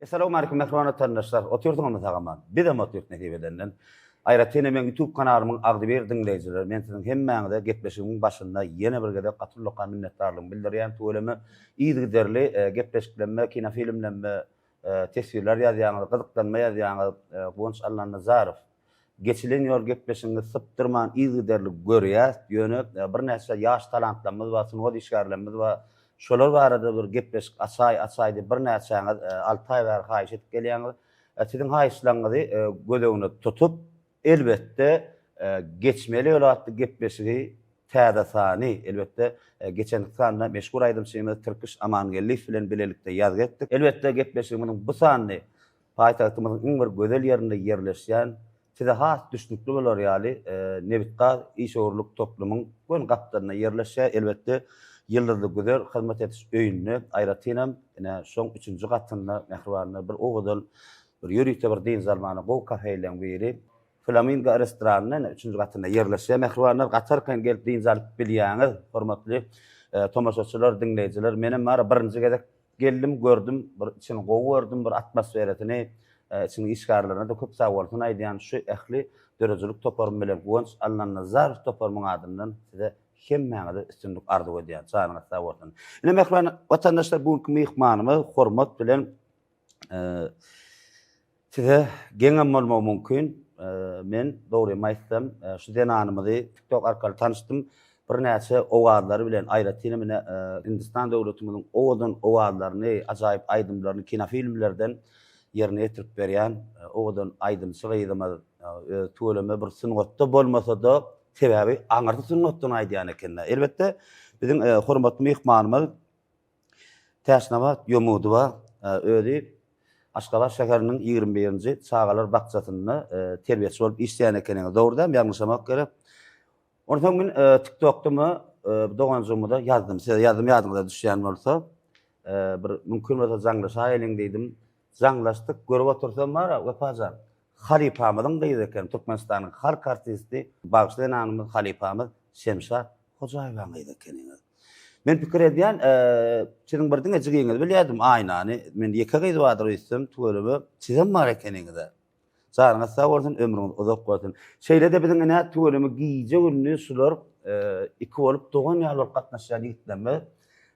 Esselamu aleyküm mehruana tanışlar. Oturdum tağaman. Bir de oturduk netibedenden. Aýratene men YouTube kanalymyň agdy bir dinleýijiler. Men siziň hemmäňizde gepleşigimiň başynda ýene bir gede gatullyka minnetdarlygymy bildirýän. Töweleme ýygy-derli gepleşiklenme, kinofilmlenme, tesirler ýazýaňyz, gyzyklanma ýazýaňyz Gonç Allan Nazarow. Geçilen ýol gepleşiňizi sypdyrman ýygy-derli görýär. Ýöne bir näçe ýaş talantlarymyz bar, sunugat işgärlerimiz bar. Şolar barada bir gepleşik açay bir näçäňiz 6 ay bäri haýyş etip gelýäňiz. Siziň haýyşlaryňyzy gödegine tutup elbette geçmeli ýolatly gepleşigi täze sany elbette geçen sanda meşgul aýdym şeýme Türkiş Amangellik bilen bilelikde ýazgy etdik. Elbette gepleşigimiň bu sany paýtagtymyzyň iň bir gözel ýerinde ýerleşýän size has düşnükli bolar ýaly Nebitga işorluk toplumyň gön gapdaryna ýerleşýär. Elbette ýyldyrly güzel hyzmat etiş öýünni aýratynam. Ene şoň 3-nji gatynda mehrubanlar bir ogudal bir ýürükde bir diň zalmany gow kafeýleň biri Flamingo restoranynyň 3-nji gatynda ýerleşýär. Mehrubanlar gatarkan gelip diň zalyp bilýäňiz, hormatly tomaşaçylar, dinleýijiler. Menem mara birinji gezek geldim, gördüm, bir içini gow gördüm, bir atmosferetini, içini işgärlerini de köp sagolsun aýdýan şu ähli dörejilik toparym bilen Gonç Allan Nazarow toparmyň adyndan size hemmäňize üstünlük arzu edýän. Çağırňyz sag bolsun. Ine mehman watandaşlar bugünkü mehmanymy hormat bilen size geňem bolmagy mümkin. Men dogry maýtsam şu denanymyzy TikTok arkaly tanışdym. Bir näçe owadlary bilen aýratynam. Mine Hindistan döwletimiň owadlaryny, ajaýyp aýdymlaryny kinofilmlerden ýerine ýetirip berýän owadan aýdym şygyýdymy töweleme bir sungatda bolmasa da sebäbi aňardy sunnatdan aýdýan ekenler. Elbette biziň hormatly mehmanymyz Täşnabat Ýomudowa özi Aşgabat şäheriniň 21-nji Çağalar bakçasyny terbiýetçi bolup işleýän ekeniň dogrudan ýagnyşamak gerek. Ondan men TikTok'da doganjymda ýazdym. Size ýadyňyza düşýän bolsa, bir mümkin bolsa jaňlaşa ýeling diýdim. Jaňlaşdyk, görüp otursam mara wepajan. Halipamyň diýdi eken Türkmenistanyň halk artisti bagşlayan anymyz Halipamyz Şemşat Hojaýew diýdi eken. Men pikir edýän, siziň bir diňe jigiňiz bilýärdim aýnany. Men ýeke gyzy wadyr istem, töweleme sizem bar ekeniňizde. Çağırňyz sag bolsun, ömrüňiz uzak bolsun. Şeýle de biziň ene töweleme giýje günni şular iki bolup dogan ýaly gatnaşýan ýigitlerme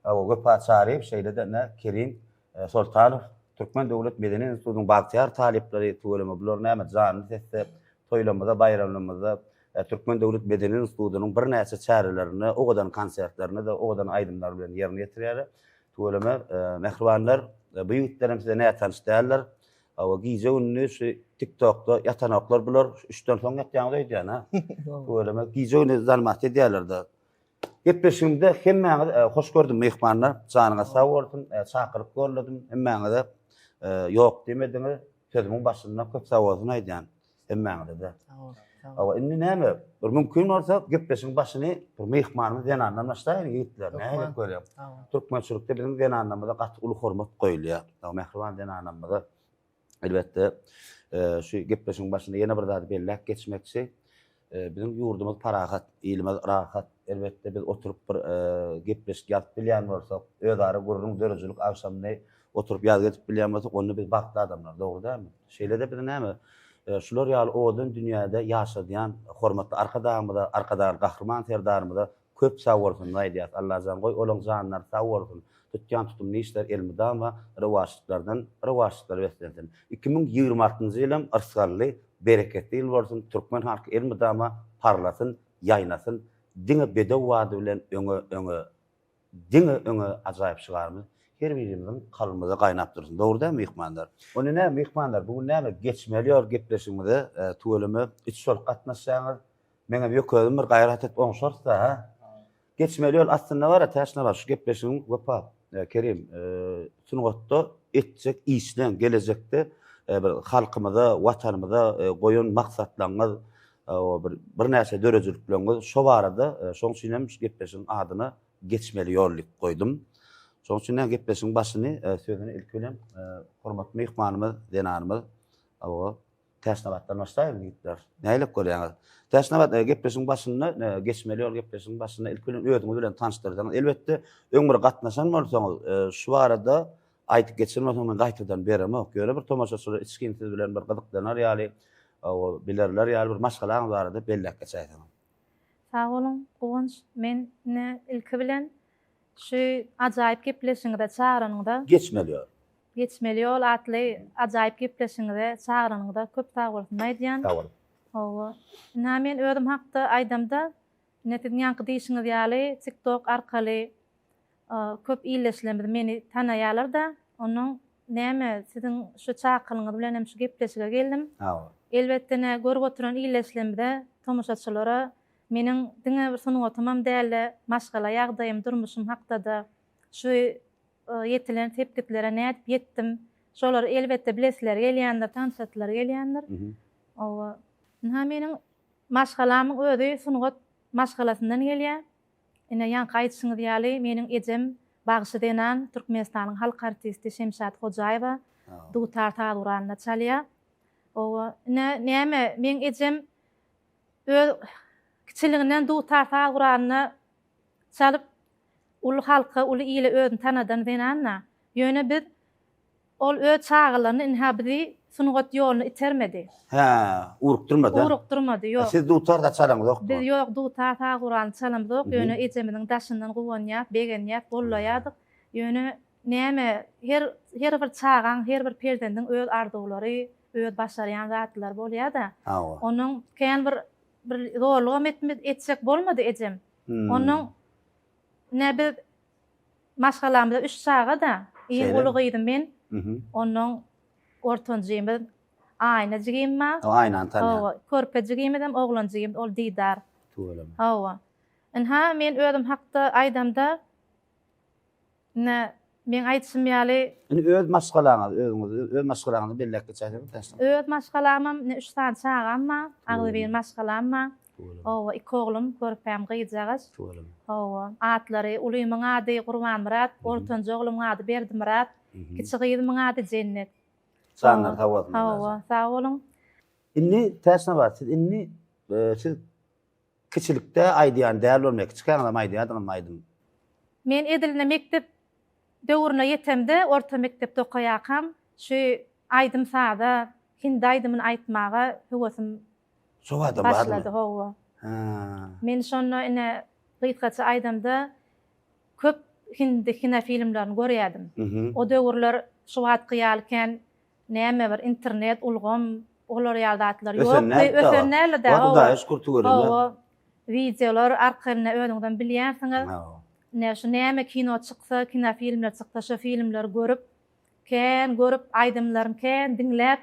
Göpa Çaryp, şeýle de ene Kerim Sultanow Türkmen Döwlet Medeni Institutynyň bagtyar talipleri töweleme bular näme jany sesde toýlamada, bayramlamada Türkmen Döwlet Medeni Institutynyň bir näçe çärelerini, ogadan konsertlerini de ogadan aýdymlar bilen ýerine ýetirýär. Töweleme mehrubanlar bu ýigitlerim size näme tanışdyrlar? Awa giýje günni şu TikTok'da ýatanoklar bular 3-den soň ýatýan diýýän ha. Töweleme giýje günni zalmat edýärler de. Gepleşimde hemmäňiz hoş gördüm mehmanlar. Janyňyza sag bolsun, çakyryp görledim. Hemmäňize ýok demediňiz. Sözümiň başynda köp sag bolsun aýdýan. Hemmäňize de. Awa indi näme? Bir mümkin bolsa gepleşiň başyny bir mehmanymyz ýanandan başlaýar ýigitler. Näme görýär? Türkmençilikde biziň ýananymyza gaty uly hormat goýulýar. Awa mehruban ýananymyza elbette şu gepleşiň başynda ýene bir zat belläk geçmekçi. Bizim ýurdumyz parahat, ilimiz rahat. Elbette biz oturup bir gepleşik ýazyp bilýän bolsak, özara gurrun dörejilik akşamny oturup ýazyp etip bilýän bolsak, onu biz bagtly adamlar, dogry dälmi? Şeýle de biz näme? Şular ýaly owadan dünýäde ýaşadýan hormatly arkadaşlar, gahrman serdarymyza köp sag bolsun aýdýar. Allah jan goý olaň janlar sag bolsun. Tutýan tutumly işler elmida we rewaşlyklar beslensin. 2026-njy ýylyň arsgally, bereketli ýyl bolsun. Türkmen halky elmida parlasyn, ýaýnasyn. Diňe bedew wady bilen öňe ajaýyp çygarmy. Her birimiziň kalbymyza gaýnap dursun. Dogry da mehmanlar. Onu näme mehmanlar bugun näme geçmeli ýol gepleşigimizde töweleme üç şol gatnaşýaňyz. Meňe ýökedim bir gaýrat etip oňşarsa ha. Geçmeli ýol aslında bar, täşnabat şu gepleşigim Göpa Kerim sunugatda etjek işlen gelecekde bir halkymyza, watanymyza goýan maksatlaryňyz bir näçe dörejilik bilen şo barada şoň üçin hem gepleşiň adyna geçmeli ýollyk goýdum. Şoň üçin gepleşiň başyny sözüni ilk bilen hormatly mehmanymyz denanymyz awa Täşnabatdan başlaýar ýigitler. Näýlik görýäňiz? Täşnabat gepleşiň başyny geçmeli ýol gepleşiň başyny ilk bilen özüňiz bilen tanıştyrdyňyz. Elbette öňür gatnaşan bolsaňyz şu barada aýtyp geçirmesem men gaýtadan beremok. Göre bir tomaşaçylar içkinti bilen bir gyzykdanar ýaly o bilerler ýaly bir maşgalaň bardy bellek geçäýär. Sağ olun, Gowunç. Men ilki bilen şu ajaýyp gepleşiňizde çağıranyňda Geçmeli ýol. geçmeli ýol atly ajaýyp gepleşiňizde çağıranyňda köp sag bolsun aýdýan. Sag ol. Owa. Men özüm hakda aýdamda netin ýanky diýişiňiz ýaly TikTok arkaly köp iýleşlemdi meni tanaýarlar da onuň näme siziň şu çakylyňyz bilen hem şu gepleşige geldim. Elbetde görüp oturan iýleşlemde tomaşaçylara meniň diňe bir sunuň otamam däle maşgala ýagdaýym durmuşym hakda da şu yetilen tepkitlere nädip yetdim. Şolar elbetde bilesler, gelýändir, tanşatlar gelýändir. Owa. Meniň maşgalamyň özi sunugat maşgalasyndan gelýär. Ine ýanky aýtýyňyz ýaly meniň ejem Bagşy denen Türkmenistanyň halk artisti Şemşat Hojaýewa dutar taýuranda çalýar. Owa näme men ejem öz kiçiliginden dutar taýuranda çalyp ulu halka, ulu ýyle özüni tanadan denanna. Ýöne bir ol öz çağılaryny inhabidi sunugat ýoluny itermedi. Urukturmady. Urukturmady, ýok. Siz dutar da çalaňyz Biz ýok, dutar taýuran çalamdyk. Ýöne ejeminiň daşyndan gowanýar, begenýar, bollaýardyk. Ýöne näme her bir çağan, her bir perdendiň öz ardulary, öz başarýan zatlar bolýar da. Onuň kän bir zorlugam etsek bolmady ejem. Onuň näbe maşgalamda 3 saga da iň ulugyydym men. Onuň ortanjymy aýnajygym ma. Aýnan tanýar. Körpejigim edem, oglanjygym ol Didar. Tuğalam. Hawa. Men özüm hakda aýdamda men aýtşym ýaly Öz maşgalaňyz, öz maşgalaňyzy bellek geçäýär. Öz maşgalamam 3 saat çağam ma, agly bir maşgalam ma. Owa, iki oglum körpem gyýjagys. Owa, atlary ulymyň ady Gurban Murat, ortanjy oglumyň ady Berdi Murat, kiçi gyýdymyň ady Cennet. Sanlar tawatly. Hawa, sağ olun. Inni täsne bar, siz kiçilikde aýdýan däl bolmak, kiçikňe aýdýan aýdym. Men Ediline mektep döwrüne ýetemde, orta mektepde okaýakam, şu aýdym sada, hindi aýdymyny aýtmaga höwesim başlady. Hawa. Men şonu ine gyýtgaça aýdamda köp hindi kino filmlerini görýärdim. O döwürler şu wagt gyýalken näme bir internet ulgam, olar ýaldatlar ýok. Ösenlerle de videolar arkalyna özüňden bilýänsiňiz. Näme kino çyksa, kino filmler çyksa, şu filmler görüp, görüp aýdymlarym diňläp,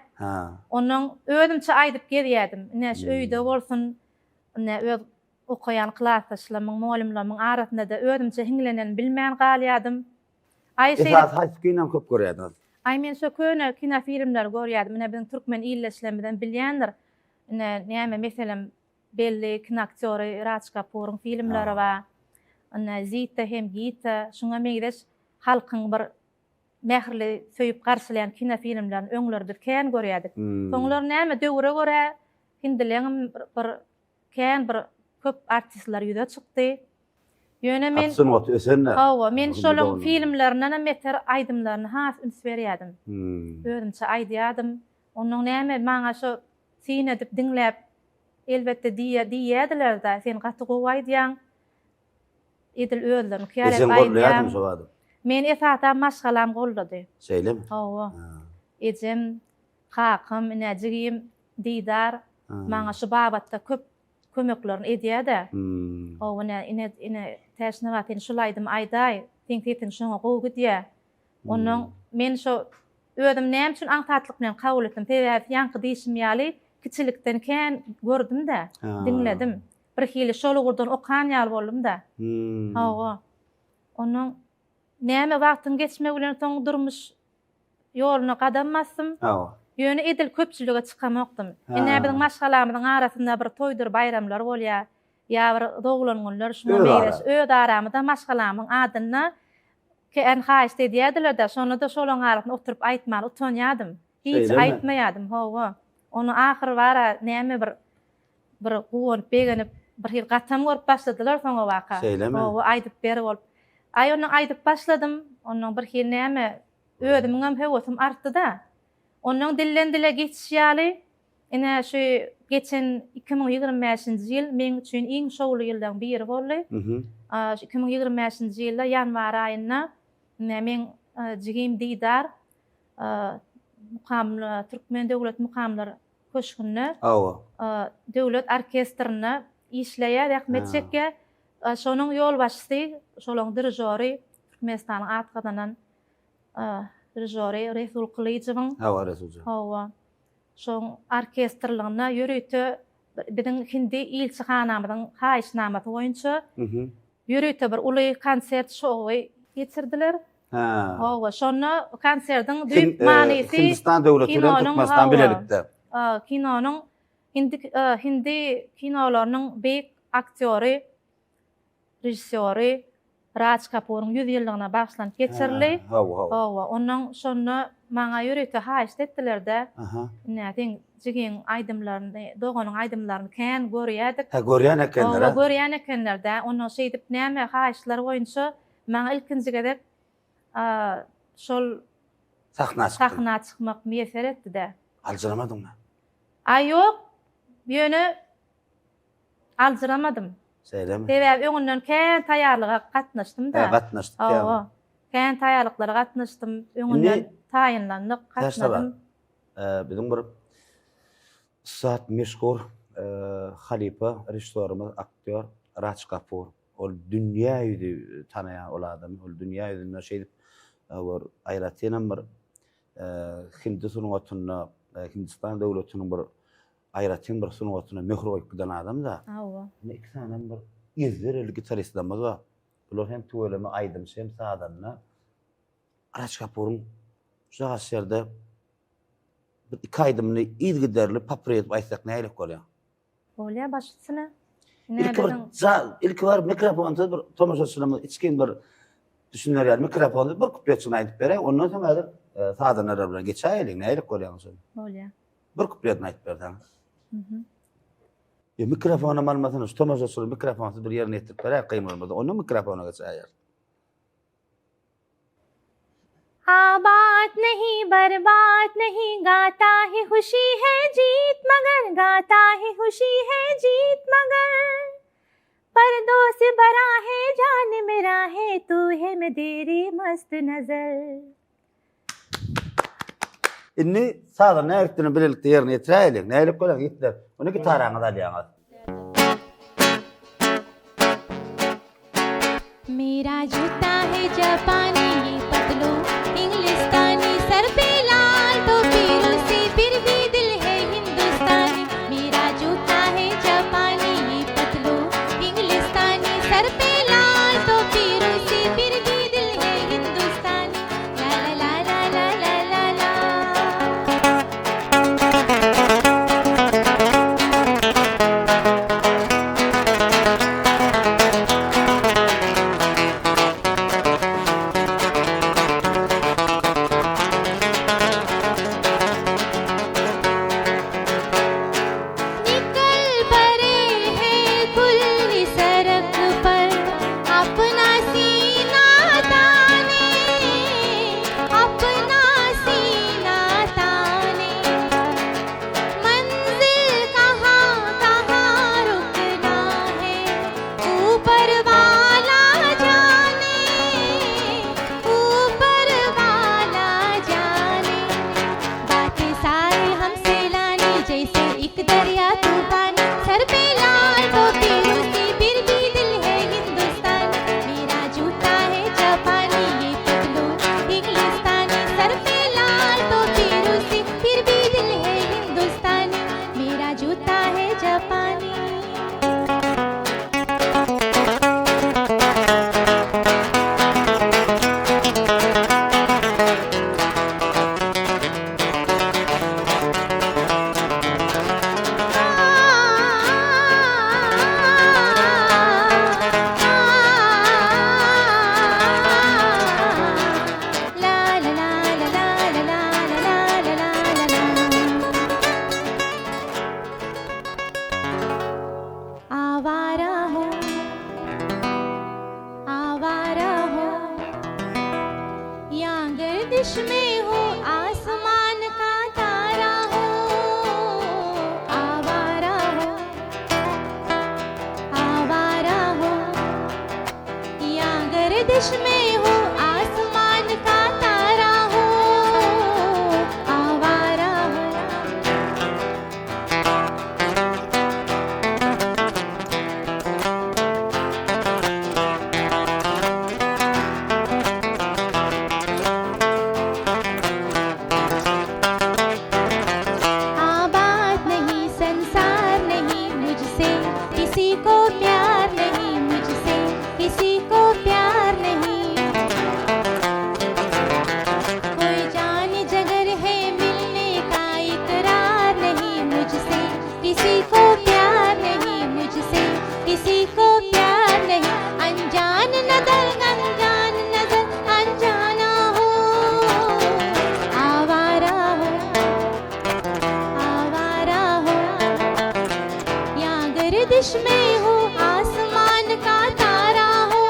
onuň özümçe aýdyp gelýärdim. Näş öýde bolsun, öz okayan klassdaşlarymyň, muallimleriň arasynda da özümçe hiňlenen bilmän galýardym. Haýsy kino köp görýärdiňiz? Men şu köne kino filmler görýärdim. Bizim türkmen iýleşlemeden bilýändir. Näme meselem belli kino aktyory Raç Kapoor'un filmleri we Zita hem Gita, şuňa meňdeş halkyň bir mähirli söýüp garşylayan kino filmlerini öňlerdir kän görýärdik. Soňlar näme döwre görä hindileň bir köp artistler ýüze çykdy. Ýöne men men şolaň filmlerinden meter aýdymlaryny has üns berýärdim. Özümçe aýdýardım. Onuň näme maňa şu sinedip diňläp elbetde diýýärdiler da sen gaty gowaýdýan. Edil özlerini kýarap aýdýan. Men esata maşgalam gollady. Şeýlemi? Hawa. Ejem, kakam, inäjigim, Didar, maňa şu babatda köp kömeklerini edýär-de. Owa ine täsne wagtyn şulaýdym aýdaý, tiň şoňa gowy gidýär. Onuň men şu özüm näme üçin aňtatlyk bilen kabul etdim. Ýanky diýişim ýaly kiçilikden kän gördüm de, diňledim. Bir hili şolugurdan okan ýaly boldum da. Hawa. Onuň näme wagtyň geçmek bilen soň durmuş ýoluny gadammasym. Ýöne edil köpçülige çykamakdym. Biziň maşgalamyzyň arasynda bir toýdur, bayramlar bolýar. Ya bir doglanlar şuna meýreş öz aramyda maşgalamyň adyny kän haýyş edýärdiler da şonu da şolaň arasynda oturup aýtmaly utanýardym. Hiç aýtmaýardym. Hawa. Onu ahir wara näme bir gowy begenip bir hil gatam görüp başladylar soňa waka. Hawa aýdyp berip bolup. Onu aýdyp başladym. Onuň bir hil näme ödümüň hem hewesim artdy da. Onuň dillen dile geçýäli ene şu geçen 2025-nji ýyl men üçin iň şowly ýyldan biri boldy. 2025-nji ýylda ýanwar aýynda men Jigim Didar mukamly Türkmen döwlet mukamlary köşkünde döwlet orkestrine işleýär rahmet çekýär. Şonuň ýol başçysy, şolaň dirijori Türkmenistanyň atgadan dirijori Resul Kılıçyň. Hawa. Şoň orkestrlaryna ýöretdi. Biziň hindi ilçihanamyzyň haýyşnamaty boýunça ýöretdi bir uly konsert şowy geçirdiler. Hawa, şonu konsertiň düýp manysy Hindistan döwleti bilen Türkmenistan bilelikde. Kinonyň hindi kinolarynyň beýik aktýory, rejissöri Raj Kapoor'un 100 ýyllygyna bagşlanyp geçirildi. Hawa, onuň şonu maňa ýöretdi haýyş etdiler-de. Nädin jigen aýdymlaryny, doganyň aýdymlaryny kän görýärdik. Görýän ekenler. Görýän ekenler-de. Onu şeýdip näme haýyşlar boýunça maňa ilkinji gedek şol sahna çykmak meýser etdi-de. Aljyramadyňmy? Ýok, ýöne aljyramadym. Seýlemi? Sebäbi öňünden kän taýýarlyga gatnaşdym da. Gatnaşdyk. Kän taýýarlyklara gatnaşdym, öňünden taýynlandyk, gatnaşdym. Biziň bir saat meşhur halipa rejissörimiz, aktyor Raj Kapoor. Ol dünýä ýüzü tanaýan ol adam, ol dünýä ýüzünde şeýdip bir aýratynam bir Hindi sunuwatyna, Hindistan döwletiniň bir aýratyn bir sunuwatyna möhür goýup giden adam da. Ne iki tane bir izlerli gitaristlerimiz var. Bular hem tuweleme aýdym hem sadanna. Raj Kapoor'un şu şerde bir iki aýdymny izgiderli paprýet aýsak näýlik bolýar? Bolýar başçysyna. İlk var mikrofonda bir tomaşaçylymyz içkin bir düşünýär mikrofonda bir kupletçini aýdyp berä, ondan soňra sadanlar bilen geçäýlik näýlik bolýar? Bolýar. Bir kupletini aýdyp berdiň. Mikrofonu malmatyny tomaşaçyly mikrofonsuz bir ýerine ýetip berä, gymrylmady. Onu mikrofona geçäýär. आबाद नहीं बर्बाद नहीं गाता है खुशी है जीत मगर गाता है खुशी है जीत मगर पर्दों से भरा है जान मेरा है तू है मैं तेरी मस्त नजर. Inni sağda ne ettiğini birlikte yerine yetireyelim. Neylik koyalım gittiler. Onu gitarağına da alıyorlar. मेरा जूता है जापानी ये पतलू इंग्लिस्तानी सर पे लाल टोपी रूसी फिर भी दिल है हिंदुस्तानी. मेरा जूता है जापानी ये पतलू इंग्लिस्तानी सर पे लाल टोपी रूसी फिर भी दिल है हिंदुस्तानी. ला ला ला ला ला ला ला ला. गर्दिश में हो आसमान का तारा हो आवारा हो या गर्दिश में हो आसमान का तारा हो आवारा हो आबाद नहीं संसार नहीं मुझसे किसी को प्यार नहीं मुझसे किसी को प्यार नहीं कोई जान जगर है मिलने का इकरार नहीं मुझसे किसी को प्यार नहीं मुझसे किसी को प्यार नहीं अनजान नजर अनजाना हो आवारा हो या गर्दिश में हो आसमान का तारा हो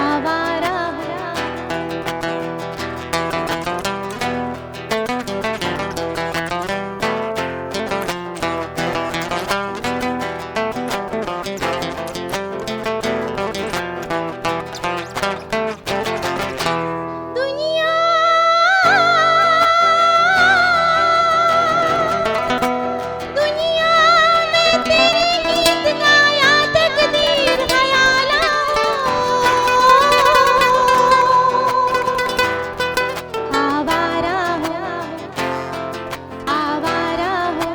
आवारा हो दुनिया दुनिया में तेरे गीत गाया तकदीर ख्याला आवारा हो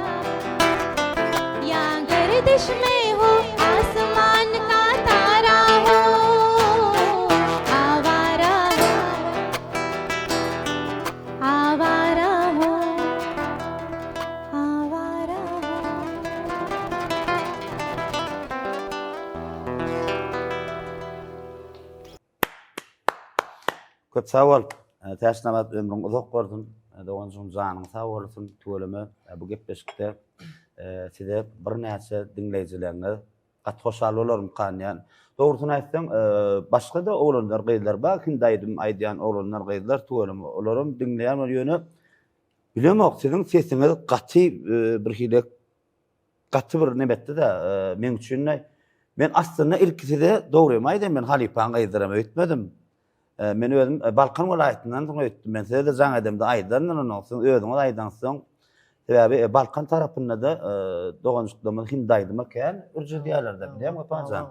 या गर्दिश में हो आसमान का तारा हो आवारा हो आवारा हो आवारा हो Köp sağ ol. Täşnamat ömrüň uzak bolsun. Dogan şun janyň sağ bolsun. Töleme bu gepleşikde size bir näçe dinleýijilerine gat hoşal bolarym kanýan. Dogrusyny aýtsam, başga da oglanlar gaýdylar. Bakin daýdym aýdýan oglanlar gaýdylar. Töleme olaryň dinleýän ýöne bilemok siziň sesiňiz gaty bir hile gaty bir nebetde de men üçin men aslında ilkiside dogry maýdym. Men Halipaň gaýdyram öýtmedim. Men özüm Balkan welaýatyndan soň öýtdim. Men size de jaň edemde aýdandan olsun, özüňiz aýdan soň sebäbi Balkan tarapynda da dogançlyklarymyz hindaýdym eken, urjy diýerler-de bilýän gapanjan.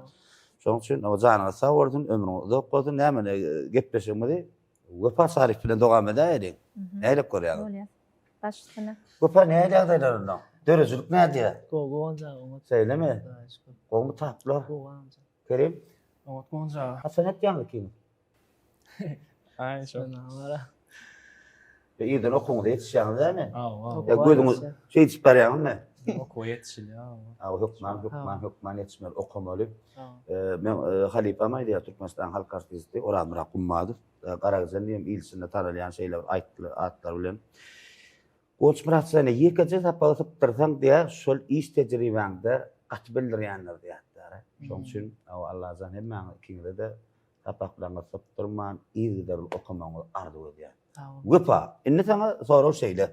Şoň üçin o janyňa sag bolsun, ömrüňiz uzak bolsun, näme gepleşmedi. Wefa Sarif bilen dogamada edik. Näle görýär? Bolýar. Başsyna. Wefa näle ýagdaýlarynda? Dörejlik näde? Gogonca Söyleme. Goňmy taplar. Gogonca. Kerim, Gogonca. hasanat ýangyky. Ay şu. Ýerden okuňyzy ýetişýäňiz däme? Aa. Ya göýdüňiz şey içip barýarmy? Oku yetişil ya. Hukman yetişmeli, okumaly. Men Halipama diýär Türkmenistan Halk Artisti, oramyra kummadyr. Garagazan diýem ilsinde taralýan şeýler aýtdylar, atlar bilen. Goçmuratsana ýekece tapalyp dursaň diýär, şol iş tejribeňde gaty bildirýänler diýär. Şoň üçin Allah azan hemmäň ikinize de tapaklaryňy sapdyrman, ýygylar okumaňy arzu edýär. Wepa, inne sana sorag şeýle.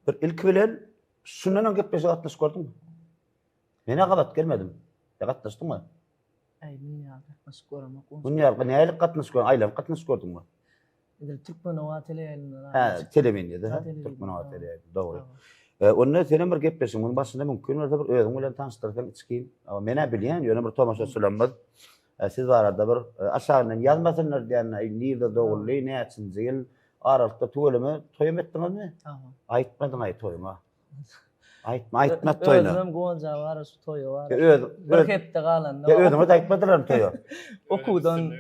Bir ilk bilen şundan gepleşip atlaş gördüm. Mene gabat gelmedim. Gatnaşdyňmy? Ay dünyada nasıl görmek o. Dünýäde näle gatnaş gördüm? Aýlan gatnaş gördümmi? Türkmen Hava Televizyonu. Ha, televizyonda, Türkmen Hava Televizyonu. Dogry. Onda senem bir gepleşim, onun başynda mümkin bolsa bir özüň bilen tanıştyrsan içki. Ama mene bilýän, ýöne bir tomaşaçylarymyz. Siz barada bir aşağıdan yazmasınlar diýen, näde dogry, näçinji ýyl aralykda tölemi toýum etdiňizmi? Tamam. Aýtmadyň aý toýuma. Aýtma toýuna. Özüm Gogonca var, şu toyu var. Öz Bir hepde galan. özüňe de aýtmadylar toýu. Okudan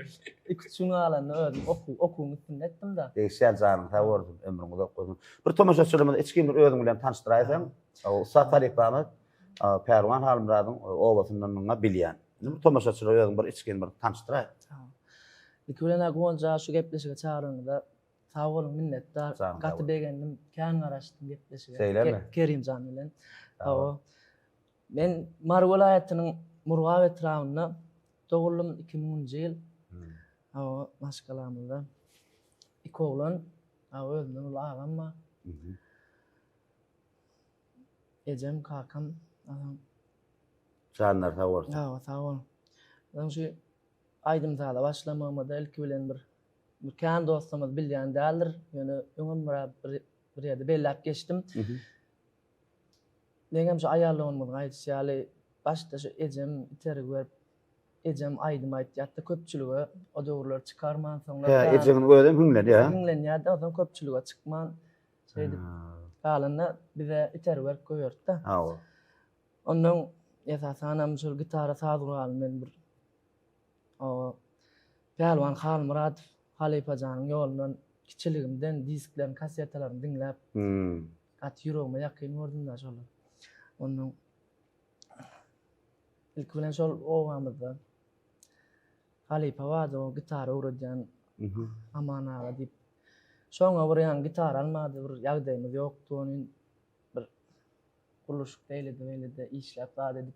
iki alan özüm okuň üstünde etdim da. Değişen zanın tawardy ömrüňi uzak bolsun. Bir tomaşaçylymyz içki bir özüň bilen tanıştyraýsam, o Safari Pamad, Perwan Halmuradyň obasyndan maňa bilýän. Bir tomaşaçylar özüň bir içki bir tanıştyraýar. Tamam. Ikilene Gogonca şu gepleşige çağırýanda sağ olun minnetdar. Gaty begendim, kän garaşdym gepleşige. Kerim Jan bilen. Men Mar welaýatynyň Murgawet raýonuny doğuldum 2010-njy ýyl. o maskalamızda. İki oğlan özünden ulu ağamma. Ecem kakam adam. Canlar sağ olsun. Sağ ol. Ben şu aydımda başlamamda ilk bilen bir kan dostumuz bilýän däldir. Yani öňüm bir ýerde bellap geçdim. Degem şu ayarlanyň gaýtýaly başda şu ecem iteri görüp ecem aydym aýtýatdy köpçülüge o döwürler çykarman soňra. Ecem öýdem hüňlen ýa. Hüňlen ýa-da odan köpçülüge çykman şeýdi. Galyna bize iteri berip goýardy. Ha. Onuň esasanam şu gitara sadygaly men bir o Pelwan Halmurad Halipajanyň ýolundan kiçiligimden disklerini, kasetlerini dinläp at ýüregime ýakyn gördüm da şol. Onuň ilk bilen şol owamyzda Halipa wada o gitara öwredýän aman ağa diýip şoňa bir ýan gitara almady bir ýagdaýymyz ýokdy onuň bir guluş beýlede işläp wada edip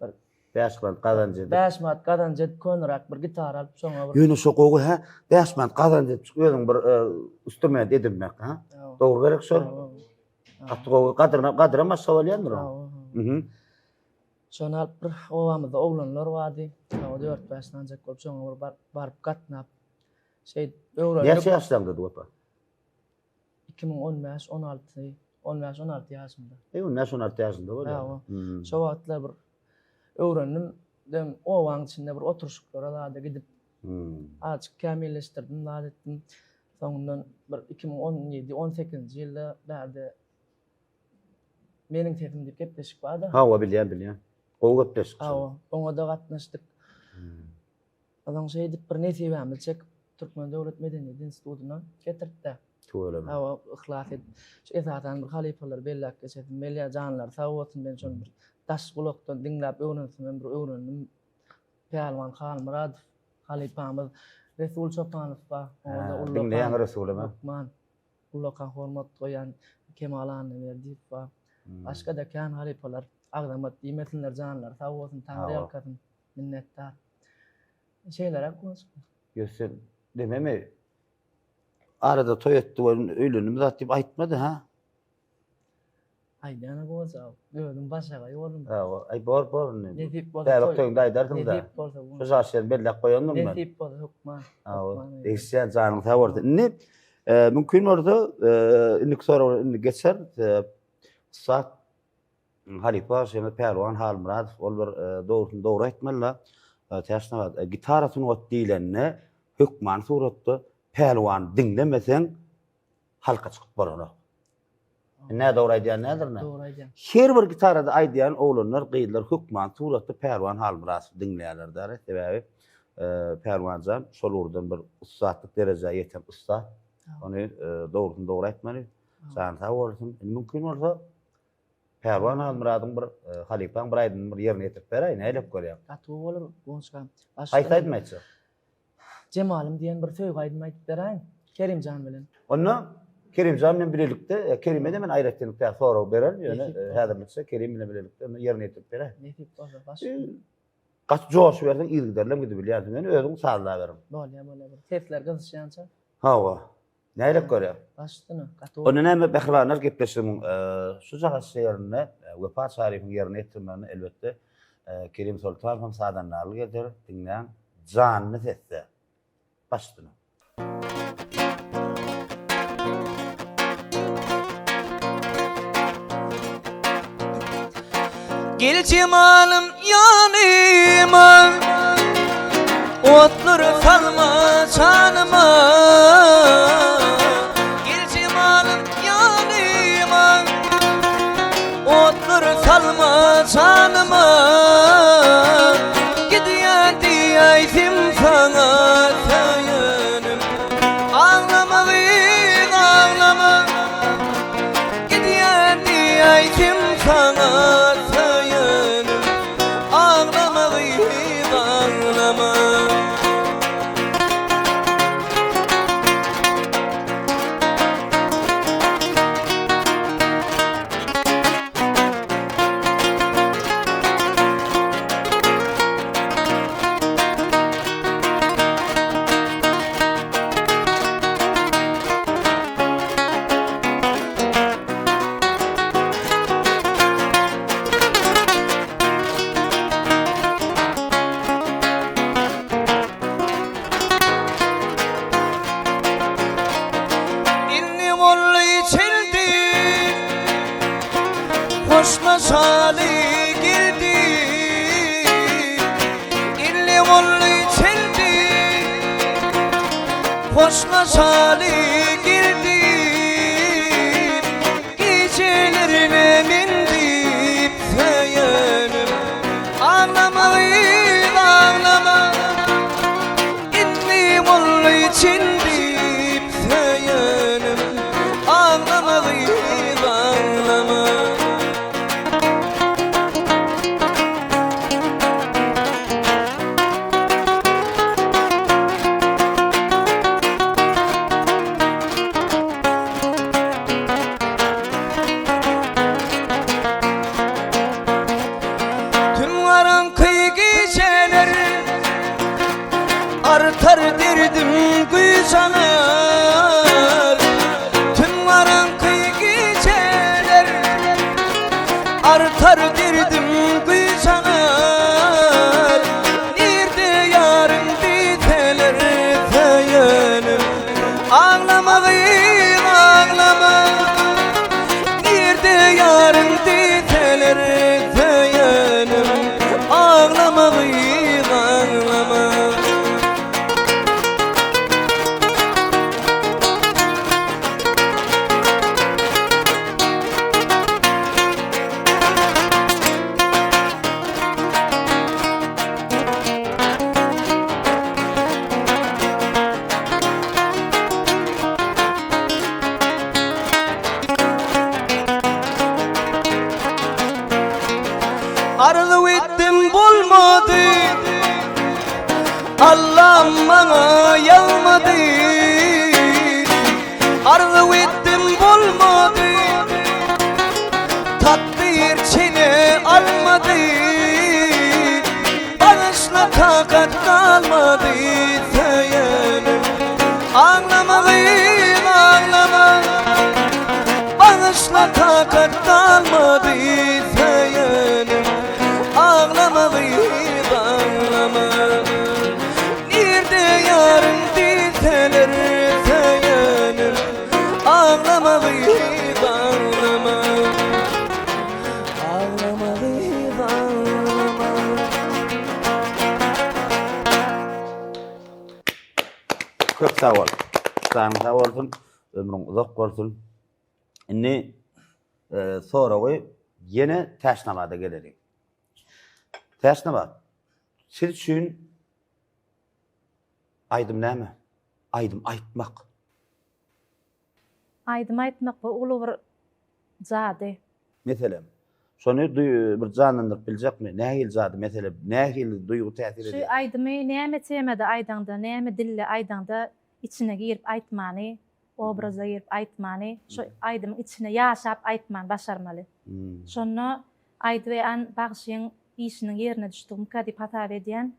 bir 5 manat kazanjy. 5 manat kazanjy könrak bir gitara alyp şoňa bir Ýöne şu gowy ha 5 manat kazanjy özüň bir üstüme edinmek ha. Dogry gerek şol. Atgowy gadyra maşawalýandyr o. Şonu alyp bir owamyzda oglanlar wady. O 4-5 nanjak bolup şoňa bir baryp gatnap. Şeý öwrenip. Näçe ýaşlarynda dopa? 2015-16 ýaşymda. Näçe 16 ýaşynda bolýar. Şo wagtlar bir öwrendim. Dem o waň içinde bir oturuşyklara da gidip açyk kamilleşdirdim, adetdim. Soňundan bir 2017-18 ýylda bärde meniň tepim diýip gepleşik bardy. Ha, o bilýän. O gepleşik. Oňa da gatnaşdyk. Adam şeý diýip bir nesibäm bilçek Türkmen Döwlet Medeniýet Institutyna getirdi. Töwereme. Ha, ihlas edip. Şu esatan bir halipalar bellak geçedim. Melya janlar sağ olsun ben şonu bir taş bulakdan dinläp öwrendim, bir öwrendim. Pelwan Halmurad halipamyz Resul Çopanow ba. Dinleyen Resulüme. Man. Ullaka hormat goýan Kemal berdi ba. Başga da kan halipalar agdamat diýmetinler janlar sağ olsun Taňry ýalkadym. Minnettar. Şeylere konuştuk. Ýösen dememi arada toýatdy öýlenimi zat diýip aýtmady ha. Aýdana goza. Gördüm başaga ýolum. Ay bor ne. Netip bolsa. Däl toýunda aýdardym da. Netip bolsa. Şu zaşer bellek goýandym ben. Netip bolsa hukman. Eşsiýan janyň tawardy. Ne mümkin orada indi sonra indi geçer saat Halipa şeýle Pelwan Halmurad ol bir dogry aýtmalar. Täşnawat gitarasyny ot diýlenne hükman suratda Pelwan dinlemeseň halka çykyp barar. Ne dogry aýdýan nädir ne? Dogry aýdýan. Her bir gitarada aýdýan oglanlar gyýdylar hükman suratda Pelwan Halmurad dinleýärler. Sebäbi Pelwanjan şol urdan bir ustatlyk derejeye ýeten usta. Onu dogry aýtmaly. Sen sağ bolsun. Mümkin bolsa Pelwan Halmuradyň bir halipaň bir aýdym bir ýerine ýetip beräýin, näýlep görýär. Gatwy bolar gonşgam. Aýtaýmaýçy. Cemalim diýen bir söýg aýdym aýdyp beräýin. Kerimjan bilen. Onu Kerimjan bilen birlikde Kerime de men aýratdyňda sonra berer. Ýöne häzirlikse Kerim bilen birlikde onu ýerine ýetip beräýin. Netip bolsa baş. Gaç joş berdiň ýerlerle gidip bilýärdim. Men özüň sağla berim. Bolýar. Sesler gyzyşýança. Ha. Näýlep görýär? Başdyny. Gatwy. Onu näme behranar gepleşim şu jagasy ýerine Wefa şaryfyň ýerine ýetirmeni elbetde Kerim Sultan hem sadanlarly gelir. Dinleň janyny sesde. Başdyny. Gel cemalım yanıma, otları salma çanıma. Gel cemalım yanıma, otları salma çanıma. Gidiyor diyeydim sana sayınım, ağlamalıyım ağlama. Gidiyor diyeydim sana sayınım, ağlamalıyım ağlama. Hoşlaşalı girdim, gecelerine mindip seyenim. Ağlamayın ağlama, inni mollu için dip seyenim. Ağlamayın ağlama. Artar derdim güzanar, tüm varan kıyı geceler. Artar derdim güzanar, nerede yarın biteler feyenim. Ağlamayın ağlama, nerede yarın biteler feyenim. Ağlamayın ağlama. Arzu ettim bulmadı, Allah'ım bana yalmadı. Arzu ettim bulmadı, tatlı içine almadı. Bağışla takat kalmadı seyenim. Ağlamayın ağlama, bağışla takat kalmadı seyenim. Ağlamayın ağlama, nerede yarın biteler seyenim. Ağlamayın ağlama, ağlamayın ağlama. Çok sağ ol. Sağ olsun. Ömrün uzak olsun. Inni sonra koy yine teşnamada gelerik. Teşnamat. Siz üçün aydım näme? Aydım aytmak. Aydım aytmak bu ulu bir zady. Mesela şonu bir canlandırıp bilecekmi? Nähil zady mesela nähil duygu täsir Şu ediyor. aydymy näme temede aydanda, näme dille aydanda içine girip aytmany, obraza girip aytmany, şu aydymyň içine ýaşap aytman başarmaly. Şonu aydy we an bagşyň işiniň ýerine düşdüm kadip hata edýän.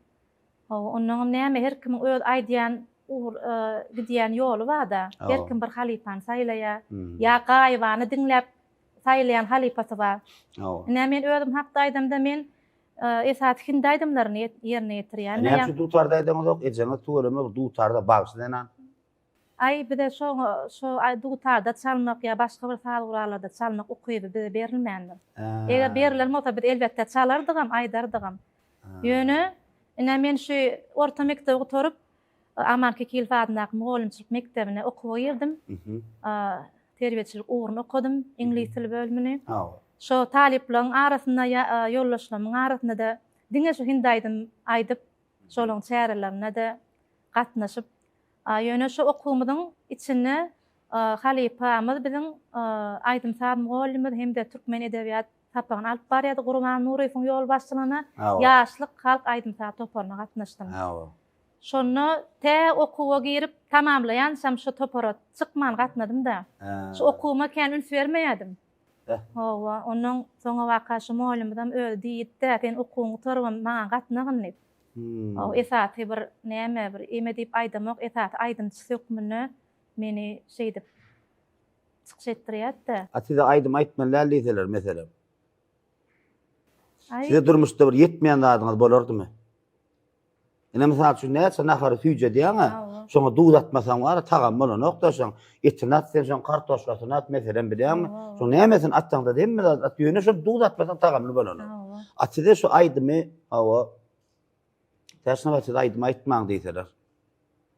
Onuň näme her kim öz aýdýan gidýän ýoly bar da. Her kim bir halipan saýlaýar, ýa gaýwany dinläp saýlaýan halipasy bar. Näme men özüm hakda aýdymda men esat hindi aýdymlaryny ýerine ýetirýän. Näme şu dutarda aýdymyz, ejene tuğramy dutarda bagşynan. Ay bir de şu ay dutarda çalmak ya başga bir faalguralarda çalmak okuýup berilmändir. Eger berilen bolsa biz elbetde çalardygam, aýdardygam. Ýöne näme men şu orta mektebe oturup Amarka Kilfadynak mugallimçilik mektebine okuýa girdim. Terbiýetçilik ugruna okudum, ingliz tili bölümini. Şo talipleriň arasynda ýollaşmamyň arasynda da diňe şu hindi aýdyp şolaryň çärelerine de gatnaşyp ýöne şu okumyň içine halipamyz biziň aýdym saat mugallimimiz hem-de türkmen edebiýat tapagyny alyp barýardy. Gurban Nuroýewiň ýol başçylygyna ýaşlyk halk aýdym saat toparyna gatnaşdym. Şonu te okuwa girip tamamlaýansam şu topara çykman gatnadym da. Şu okuma kän üns bermeýärdim. Hawa, onuň soňa wakaşy mugallimim öýde diýdi, "Ben okuwyň torwam maňa gatnagyn" diýip. Esat bir näme bir eme diýip aýdamok, esat aýdym çykmyny meni şey diýip çykyş etdirýärdi. Size aýdym aýtmalar liseler mesela. Size durmuşda bir yetmeýän zadyňyz bolardymy? Ene misal üçin näçe nafar süýje diýäňe, şoňa duýdatmasaň bar, tagam bolan noktaşaň, etnat sen kartoşlasyna meselen bilýärmi? Şo nämesin atjaňda diými? At ýöne şo duýdatmasaň tagamly bolan. Atyda şu aýdymy, hawa Täşnabat aýdym aýtmaň diýseler.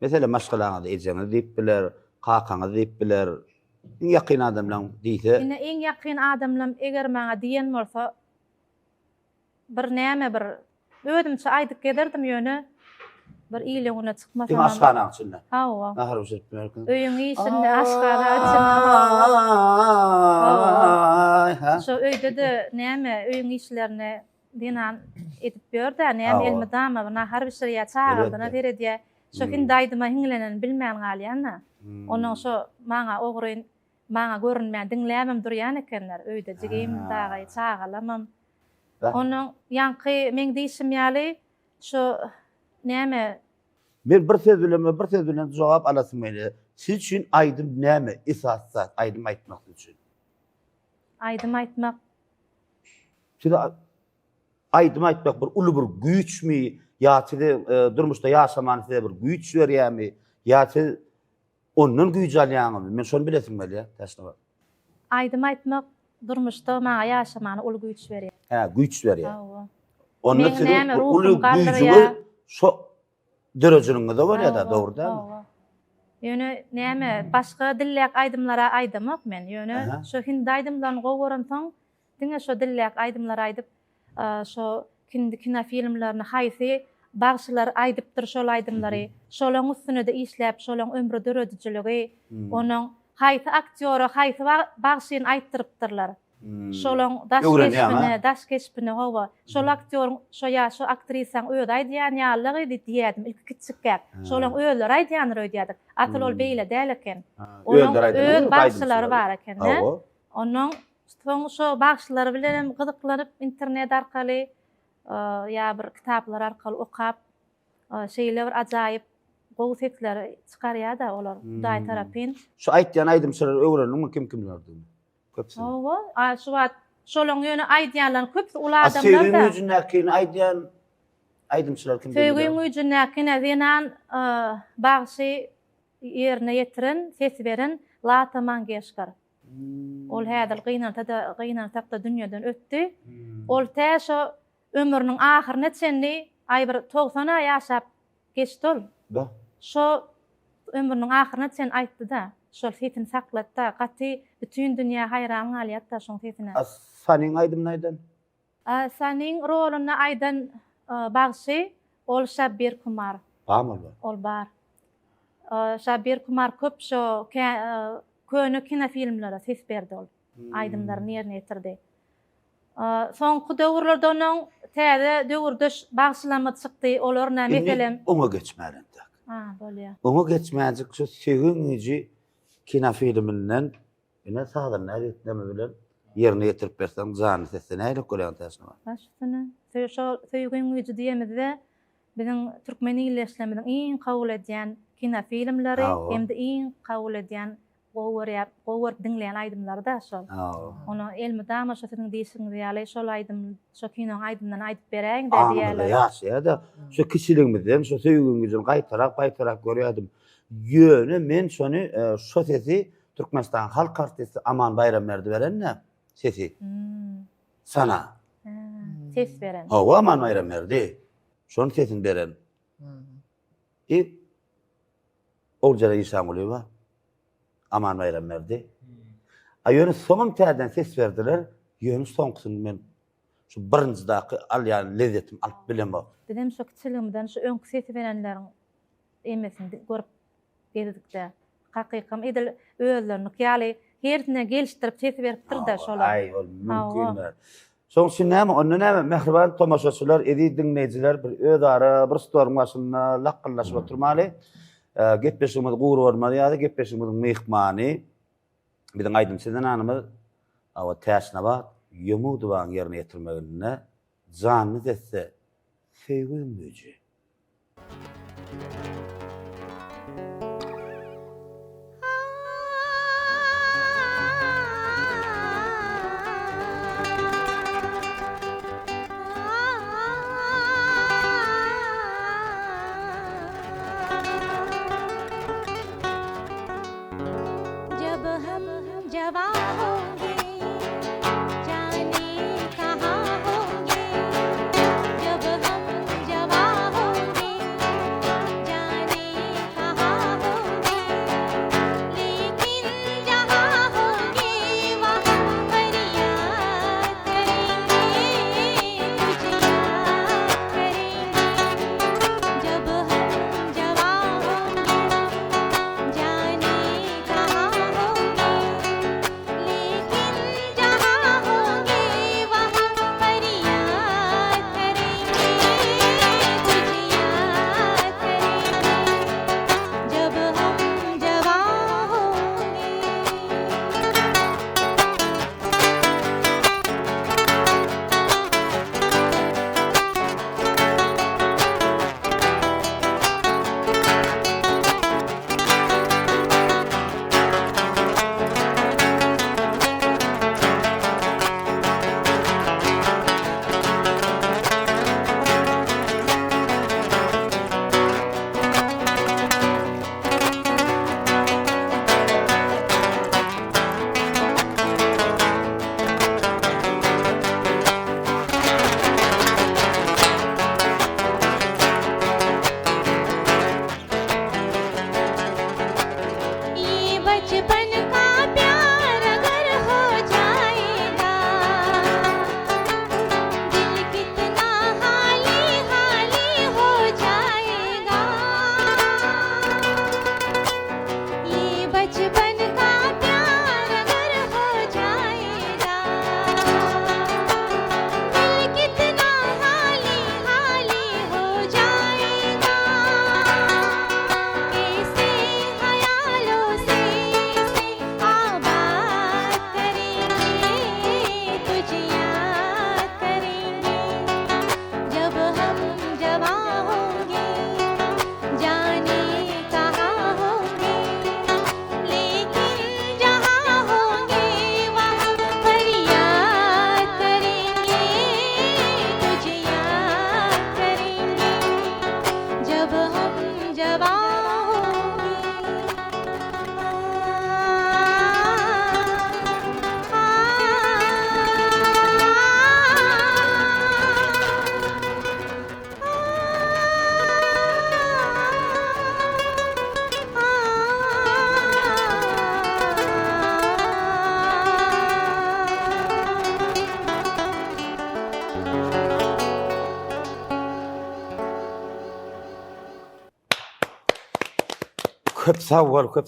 Mesela maşgalaňyzy ejeňiz diýip biler, kakaňyz diýip biler. Ýakyn adamlaň diýse, Ine en ýakyn adamlam eger maňa diýen bolsa bir näme bir ödümçe aýdyp gederdim ýöne bir ýylygyna çykmasam. diň aşganaň içinde. Hawa. Ahar uçup berkin. Öýüň işinde aşgara açyp. Ay, ha. Şo öýde de näme öýüň işlerini dinan edip berdi. Näme Awa. elmedama bana har bir şeýle çağırdyna Elbetde. beredi. Şo hin daýdyma hiňlenen bilmän galýanna. Onuň şo maňa ogryn maňa görünmän dinlämem durýan ekenler. Öýde jigim dagy çağalamam. Bak. Onuň ýanky men diýişim ýaly şo näme Men bir söz bilen jogap alasym meli. Siz üçin aýdym näme? Esas aýdym aýtmak üçin. aýdym aýtmak Siz aýdym aýtmak bir uly bir güýçmi? Ýa-çy durmuşda ýaşaman size bir güýç berýärmi? Ýa-çy ondan güýç alýanmy? Men şonu bilesim meli, täsnä. aýdym aýtmak durmuşda maňa ýaşamany ul güýç berýär. Ha, güýç berýär. Hawa. Onda Men siz näme ruhum uly galdyrýar. güýçüňi şo derejeniňde de bolýar da, dogruda. Ýöne näme başga dillek aýdymlara aýdymak men. Ýöne Aha. şo hindi aýdymlaryny gowaran soň diňe şo dillek aýdymlara aýdyp şo kina filmlerini haýsy bagşylar aýdypdyr şol aýdymlary. Şolaň üstüne de işläp şolaň ömrü döredijiligi, onuň haýsy aktýory, haýsy bagşyny aýtdyrypdyrlar. Şolaň daş geçpine hawa. Şol aktýor, şo aktrisaň öýde aýdýan ýalygy diýýärdim ilki kiçikkäk. Şolaň öýler aýdýanlar öýdýärdik. Atol beýle däl eken. Onuň öýl bagşylary bar eken. Onuň soň şo bagşylary bilen gyzyklanyp internet arkaly ýa bir kitaplar arkaly okap şeýle bir ajaýyp gowsetler çykarýar da olar Hudaý tarapyn. Şu aýtýan aýdymçylar öwrenimi kim-kimlerdi? Köpsün. Hawa, şu wagt şolaň ýöne aýdýanlar köp ul Adamlar adamlar da. Söýgüňizden aýdýan aýdymçylar kim? Söýgüň üjündäkine dinan bagşy ýerine ýetiren, ses beren Lata Mangeshkar. Ol häzir gynantakda dünýeden ötdi. Ol täşe ömrüniň ahyryna çenli aý bir 90 aý ýaşap geçdi ol. Da. Şo ömrüniň ahyryna çen aýtdy da. Şol sesini saklatda, gaty bütün dünýä haýran galýatda şoň sesine. Sanyň aýdymnaýdan? Sanyň roluny aýdan bagşy ol Şabbir Kumar. Bamyl. Ol bar. Şabbir Kumar köp şo köne kino filmlere ses berdi ol. Aýdymlaryny ýerine ýetirdi. Soňky döwürlerde onuň täze döwürdeş bagşylama çykdy. Olarna meselem Oňa geçmälen. ha, bolýar. Oňa geçmäjik şu söýgüňizi kino filminden ine sagdan näme bilen ýerine ýetirip berseň jany sesine näle gören täsnä. Başsyny söýgüň güýji diýemizde biziň türkmen ýyleşlemeden iň kabul edýän kino filmleri hemde iň kabul edýän gowar dinleyen aydımlar da şol. Onu elmi dama şo sizin diýişiňiz ýaly şol aydym, şo kinoň aydymdan aýdyp beräň de diýerler. Ýa da şo kişiligimizden, şo söýgüňizden gaýtarak görýärdim. Ýöne men şonu şo sesi Türkmenistan halk artisti Aman Bayramberdi berenne sesi. Sana. Ses beren. O Aman Bayramberdi. Şonu sesini beren. Orjara insan bolýar. Aman Bayramberdi. Ýöne soňam täden ses berdiler. Ýöne soňkysyny men şu birinji daky alýan lezzetim alyp bilemok. Dedim şo kiçiligimden şu öňkü sesi berenleriň emesini görüp geldik-de. Hakykam edil özlerini ýaly herine gelişdirip ses beripdir da şolar. Ay, ol mümkin. Soň şu näme, onda näme mehriban tomaşaçylar, edi dinleýijiler bir öz ara bir storm başynda laqyllaşyp oturmaly. Gepleşigimiz guru bolmaly ýa-da gepleşigimiz mehmany biziň aýdymçydan anymyz awa täşnaba ýumudywan ýerine ýetirmegine jany desse söýgüň güýji. जाने कहाँ köp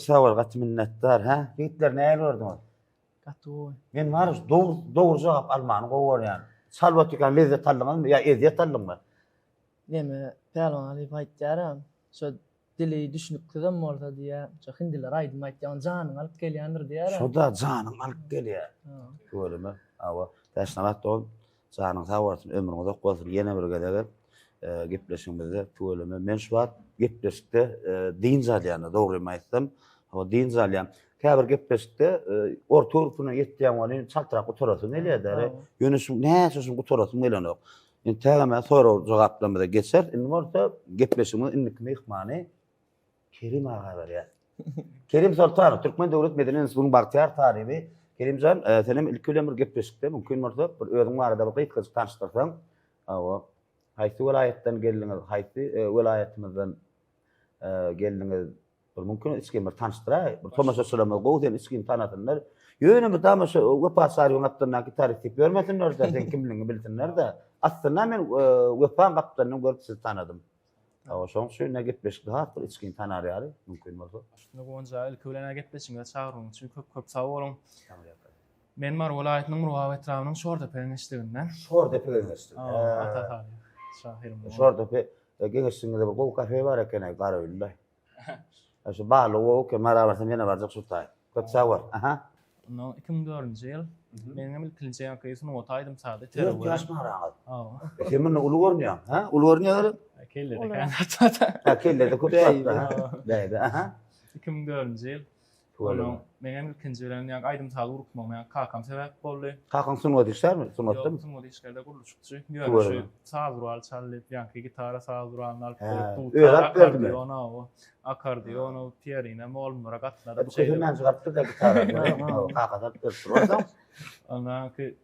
sawal gat minnetdar ha. Yiğitler näme gördüňiz? Gatu. Men var doğru jogap almany gowarýan. Salbat ýa lezzet aldyňyzmy ýa eziyet aldyňmy? Neme Pelwan Ali paýtjaram. Şo dili düşünükden bolsa diýe, şo hindiler aýdym aýtýan janyň alyp gelýändir diýeram. Şoda janyň alyp gelýär. Görme. Awa täşnabat ol. Janyň sawatyn ömrüňizde bolsun ýene bir gede gepleşigimizde tööleme. Men şu wagt gepleşikde din zalýany dogry aýtsam, awa din zalýan. Käbir gepleşikde orta urpuna ýetýän bolan çaltyrak oturasyn elýär. Ýönüşüm näçe oturasyn elenok. Yani tägeme soru jogaplamada geçer. Indi bolsa gepleşigimiz indiki mehmany Kerim ağa berýär. Kerim Sultanov, Türkmen Döwlet Medeni Institutynyň bagtyar taryhy. Kerimjan, senem ilki bilen bir gepleşikde mümkin bolsa bir özüň barada bir gytgyz tanıştyrsaň, awa haýsy welaýetden geldiňiz, haýsy welaýetimizden geldiňiz, bir mümkin iskim bir tanıştyra, bir tomaşa süreme gowden iskim tanatynlar. Ýöne bir tamaşa wepa saryň atdyna tarif bermesinler da, sen kimligiňi bilsinler da. Aslında men wepa gapdyny görüp sizi tanadym. Awa şoň şu ne gepleşdi ha, bir iskim tanarýary, mümkin bolsa. Şunu gonca ilki bilen gepleşiňe çağırýan, çünkü köp sawalym. Men mar welaýatynyň murwawetlarynyň şorda peňeşdiginden. Şor depe gelmişdi. Ata şahirim. Şor depe gelişiňizde bir gow kafe bar eken, garaýlar. Şu baly o ke marabarsam ýene barjak şutay. Köp sawar. Aha. No 2004-nji ýyl meňem ilkinji ýakysyny otaýdym sady. Terör ýaşmaraňyz. Awa. Hemen ulu görnýär. Ha? Ulu görnýär. Kelle de Ha, kelle de köp sawar. Beýde. Aha. 2004-nji ýyl. Onu meňem ilkinji bilen ýa aýdym sady urupmagy meňe kakam sebäp boldy. Kakam sunuwa düşärmi? Sunatdym. Sunma diýişlerde guruluşykçy. Ýöne sazrual çallyp, ýa-ki gitara sazrualny alyp öýrep berdimi? Onu akordeonu, pianino, molmura gatnadyp. Bu köşeden çykartdy da gitara. Kakada durýarsam. Ondan ki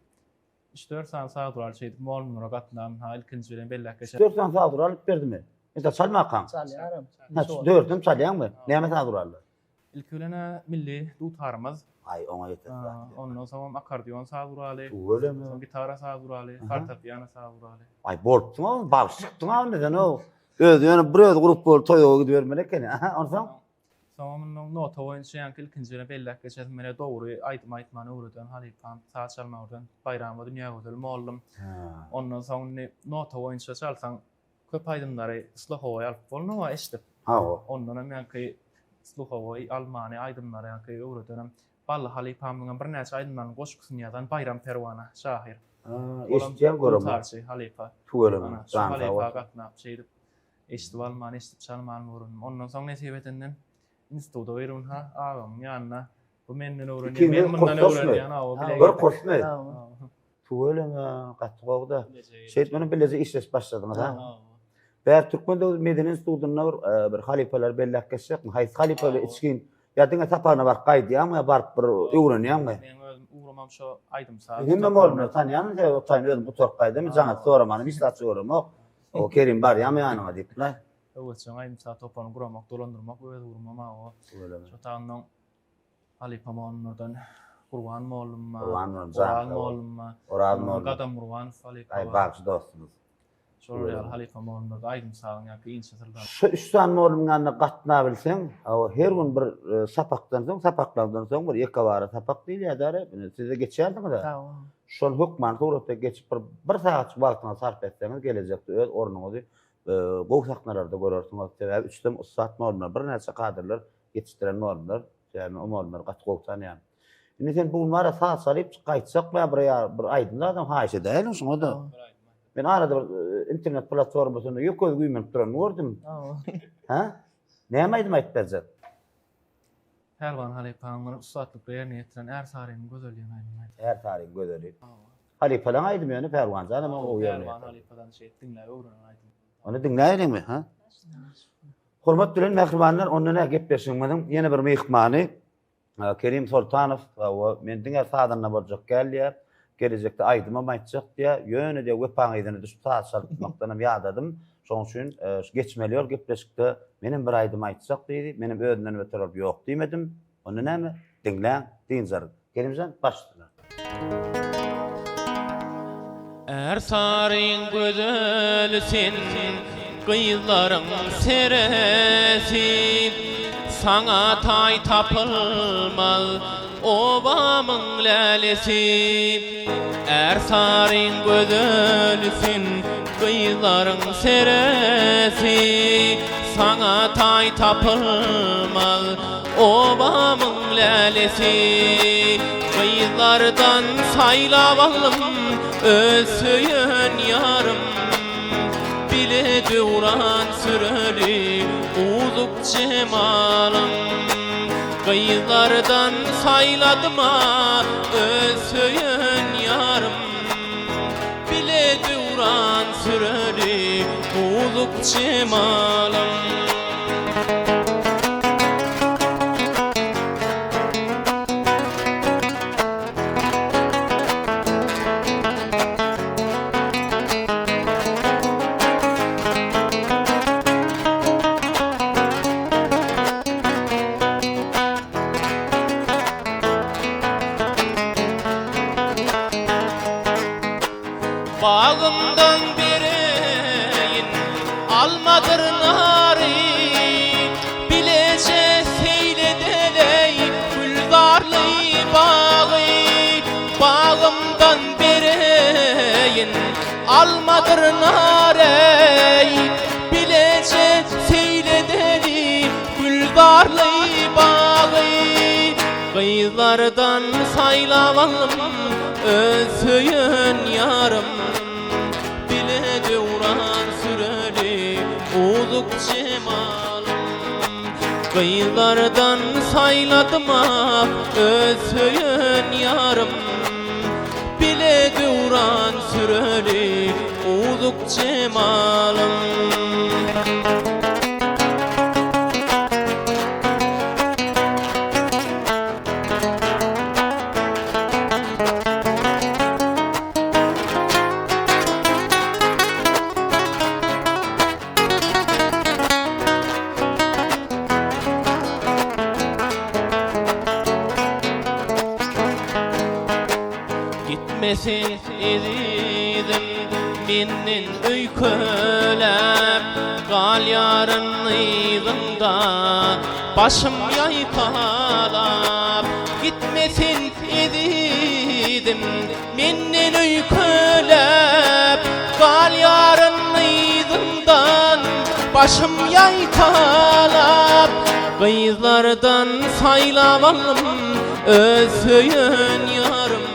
3-4 saat sazrual çeýdip molmura gatnam, ha ilkinji bilen bellek geçer. 4 saat sazrual alyp berdimi? Enta çalmakan. Çalýaram. Ha, 4'üm çalýanmy? Näme sazrual? İlk bilene milli dutarmaz. Ay, ona ýeter. Ondan soň akordeon sazrualy, Öylemi? gitara sazrualy, fortepiano sazrualy. Ay, bolupdyň, baş çykdyň neden o? Öz ýöne bir öz grup bolup toýoga gidip bermelek eken. Aha, onsoň Soňam nota boýunça ýa-ki ilkinji bilen bellek geçer. Mene dogry aýtmany öwreden, halypam, saat çalmagydan bayrama dünýä gözelmi oldum. Ondan soň nota boýunça çalsaň köp aýdymlary ıslahowy alyp bolmagy eşdip. ha o. Ondan ýa-ki ıslahowy Almany aýdymlary ýa-ki öwreden balla halypamyň bir näçe aýdymlaryny goşgusynýadan bayram perwana şahir. Eşitýän görüm. Tutarçy halypa. Tuwelemi. Halypa gatnap çeýdip eşdip Almany eşdip çalmany öwrendüm. Ondan soň nesibetinden institutda berýän ha agam ýanyna bu menden öwrenýär. Men mundan öwrenýän o bile. Bir kursmy? Tuwelemi gatgowda. Şeýtmanyň bilezi işleş başladyňyz ha. Bär Türkmen Döwlet Medeni Institutyna bir halipalar bellek geçecekmi? Haýsy halipalar içkin ýa-da tapana bar gaýdýarmy, baryp bir öwrenýärmi? Men özüm uğramam şu aýdym sağ. Hemme bolmaly tanýan, otaýyn özüm bu torpaýdym, jaňa soramany, mislat soramak. O Kerim bar ýa-me ýanyňa diýipler. Öwçüň aýdym sağ topany guramak, dolandyrmak, öz urmama o. Şu taňyň halipamanyňdan Qurban mollumma, Oral mollumma, Gadam Qurban halipa. Ay bagş dostumuz. Şol halipamanyňdan aýdym sağ ýa-ki inçe sırdan. Şu üstan mollumňa gatna bilseň, her gün bir sapakdan soň, sapaklardan soň bir ýeka bara sapak diýil ýa-da size geçýärdiňiz da. Şol hukman toğrulukda geçip bir saat wagtyňy sarf etseňiz gelecekde öz ornuňyzy gow saknalarda görersiňiz. Sebäbi 3 saat mollumlar bir näçe kadrlar ýetişdiren mollumlar, ýani o mollumlar gatgowsan ýani. Indi sen bunlara saat salyp gaýtsak bir aýdym adam haýşe däl şoňa da. Ben arada internet platformasyny ýöküz güýmenip duran gördüm. Ha? Näme aýdym aýtdyjak? Perwan halipanyň ustatlyk ýerine ýetiren her saryň gözelligini aýdym. Her tarih gözelik. Halipalan aýdym ýöne Perwan zanam o ýerine. Perwan halipadan şeýtdiňler öwrenen aýdym. Onu dinläýärmi, ha? Hormat bilen mehribanlar, onunla gepleşiňmediň ýene bir mehmany Kerim Sultanov we men diňe sadanna boljak gelýär. Gelecekde aýdyma aýtjak diýe ýöne de wepaňyny düşüp taşaltmakdan ýadadym. Şoň üçin geçmeliyor gepleşikde menim bir aýdyma aýtjak diýdi. Menim öňden öterip ýok diýmedim. Onu näme? Dinläň, diňjar. Kerimjan başladylar. Er saryň gözel sen gyýlaryň seresi sana tay tapılmaz obamın lälesi Ersarın gözölsün kıyıların seresi Sana tay tapılmaz obamın lälesi Kıyılardan saylavalım ösüyün yarım Bile duran süreli uzuk cemalım Kıyılardan sayladıma ösüyün yarım Bile duran süreli uzuk cemalım Bağımdan bireyin almadır nari Bilece seyledeley güldarlı bağı Bağımdan bireyin almadır nari Bilece seyledeli güldarlı bağı Kıyılardan saylavalım ösüyün yarım Bile duran süreli uzuk cemalım Kıyılardan sayladıma ösüyün yarım Bile duran süreli uzuk cemalım Gitmesin idim minnin öykölep Gal yarın ıydımda başım yaytalap Gitmesin idim minnin öykölep Gal yarın ıydımdan başım yaytalap Kıyılardan saylavalım ösüyün yarım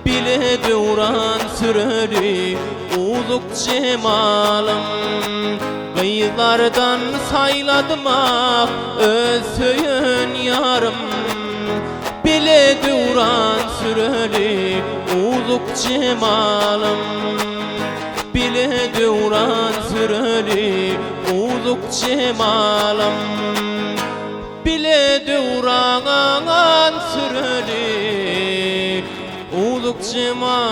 Bile duran süreli uzuk cemalım Kıyılardan sayladıma ösüyün yarım Bile duran süreli uzuk cemalım Bile duran süreli uzuk cemalım Bile duran süreli Uluk cemalım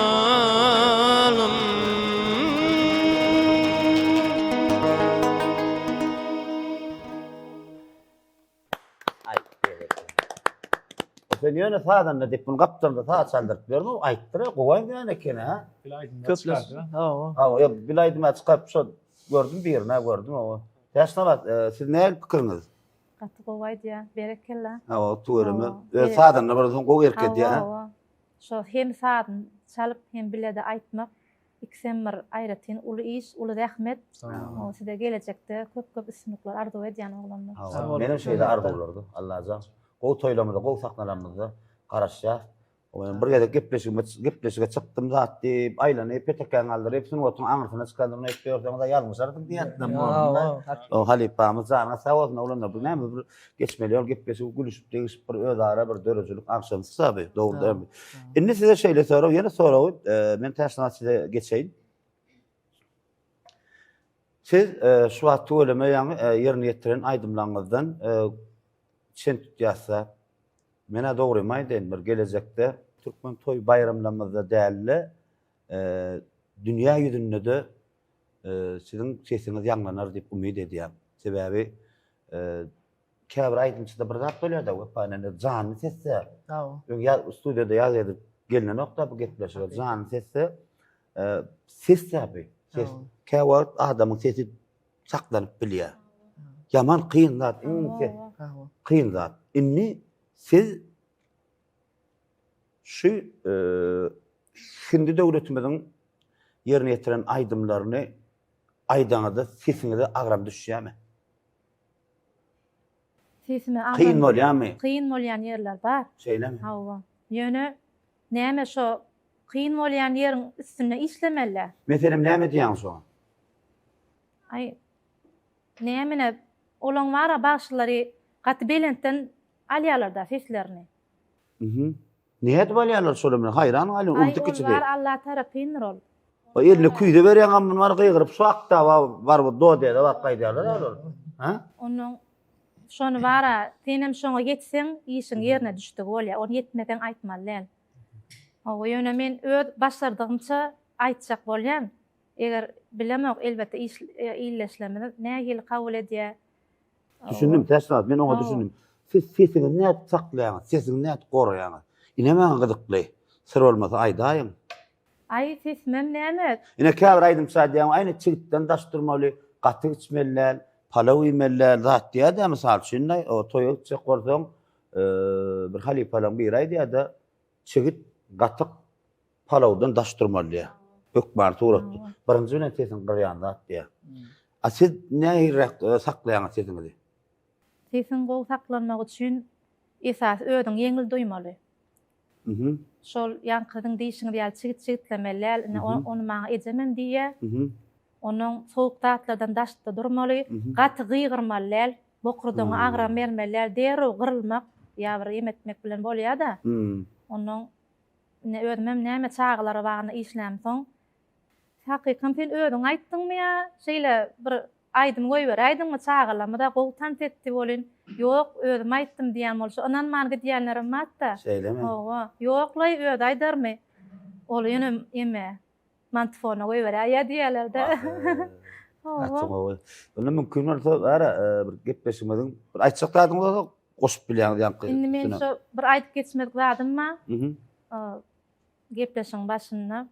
Ay, evet. Sen yöne sağdan da dipun kaptırdı sağ çaldırıp verdi. Ayttıra koyayım yani ekene ha. Köples. Ha. Ha, ya bilaydım açıp şu gördüm birine gördüm o. Yaşna bak siz ne fikriniz? Gatı kovay diye berekella. Ha, o tuğrımı. Evet. Sağdan da barın koy erket ya. Ha. Şu hem saatın çalıp hem bilede aytmak iksemir ayratin ulu iş, ulu rahmet. O size gelecekte köp isnuklar arzu ediyen oğlanlar. Ha, benim şeyde ardı olurdu. Allah'a. Koy toylamada, koy saknalarımızda karışacağız. O bir yerde gepleşige çıktım zaten aylanı petekken aldı. Hepsini otun anırsına çıkardığını istiyorsanız da yazmışlardım diyetten. O halipamız zana savazna olanlar bu ne bir geçmeliyor gepleşip gülüşüp değişip bir öz ara bir dörücülük akşam sabi doğru değil mi? Şimdi size şeyle sorayım yine sorayım. Ben tersine size geçeyim. Siz şu vaxtı ölüme yani yerini yetiren aydımlarınızdan çen tutyasa mena doğru mayden bir gelecekte Türkmen toy bayramlarımızda değerli dünya yüzünde de sizin sesiniz yanlanır deyip umid ediyorum. Sebebi käbir aydımçıda bir zat bolýar da panen canlı sesi. Ya stüdyoda ýazyp gelene nokta bu gepleşir. Canlı sesi ses tabi. Ses käbir adamın sesi saklanyp bilýär. Yaman kıyın zat. Hawa. Kıyın zat. Inni siz şu şimdi döwletimizin yerine getiren aydımlarını aydaňyzda sesinize agram düşýärmi? Sesime Kıyın bolýarmy? Kıyın bolýan yerler bar. Şeýlemi? Hawa. Ýöne näme şo kıyın bolýan ýeriň üstüne işlemeler. Meselem näme diýäň şoň? Ay näme olan wara başlary gatbelenden alýarlar da seslerini. Nihet bolýarlar şolar bilen hayran galyň Ay uldy keçidi. onlar Allah tarapyndyr ol. O eline küýde berýän gamyn var gyýgyryp suakda var bu do diýär, wak gaýdýarlar olur. Ha? Onun şonu wara senem şoňa geçseň işiň ýerine düşdi bolýar. Onu yetmeden aýtmaly. O ýöne men öz başardygymça aýtjak bolýan. Eger bilemok elbetde illeşlemede nägil kabul edýär. Düşündüm täsnat, men oňa Oo. düşündüm. Siz sesini näet saklaýaňyz, sesini näet goraýaňyz. Inemen gydykly. Sır bolmasa aýdaýyn. Ay sesmem näme? Ine käbir aýdym diýäň, aýny çigitden daşdyrmaly, gaty içmeler, palaw yemeler, zat diýär-de mysal şunda o toýa çyk gorsaň, bir halipalaň bir aýdýar da çigit gaty palawdan daşdyrmaly diýär. Bökbar turatdy. Birinji bilen sesini gyrýan zat diýär. A siz nähirek saklaýaňyz sesinizi? Sesin gowy saklanmak üçin esas ödüň ýeňil duýmaly. Şol ýankydyň diýişini diýär çigitlemeler, onu maňa ejemem diýär. Onuň soğuk tatlardan daşda durmaly, gaty gygyrmaly, bokurdan agram bermeler, derew gyrylmak, ýa-bir yemetmek bilen bolýar da. Onuň ödümem näme çağlary bagyna işlämsoň, hakykym sen ödüň aýtdyňmy ýa, şeýle bir aýdym goýber, aýdyňmy çağlamada gowtan tetdi bolyn. Ýok, ödüm aýtdym diýen bolsa, onan man gidýänlerim hatda. Şeýlemi? Owa, ýoklay öd aýdarmy? Ol ýöne eme. Mantfona goýber, aýa diýerler-de. Owa. Bunda mümkin bolsa bara bir gepleşmediň, bir aýtjak dadyň bolsa goşup bilýän diýen. Indi men şo bir aýdyp geçmek zadymma. Gepleşiň başynda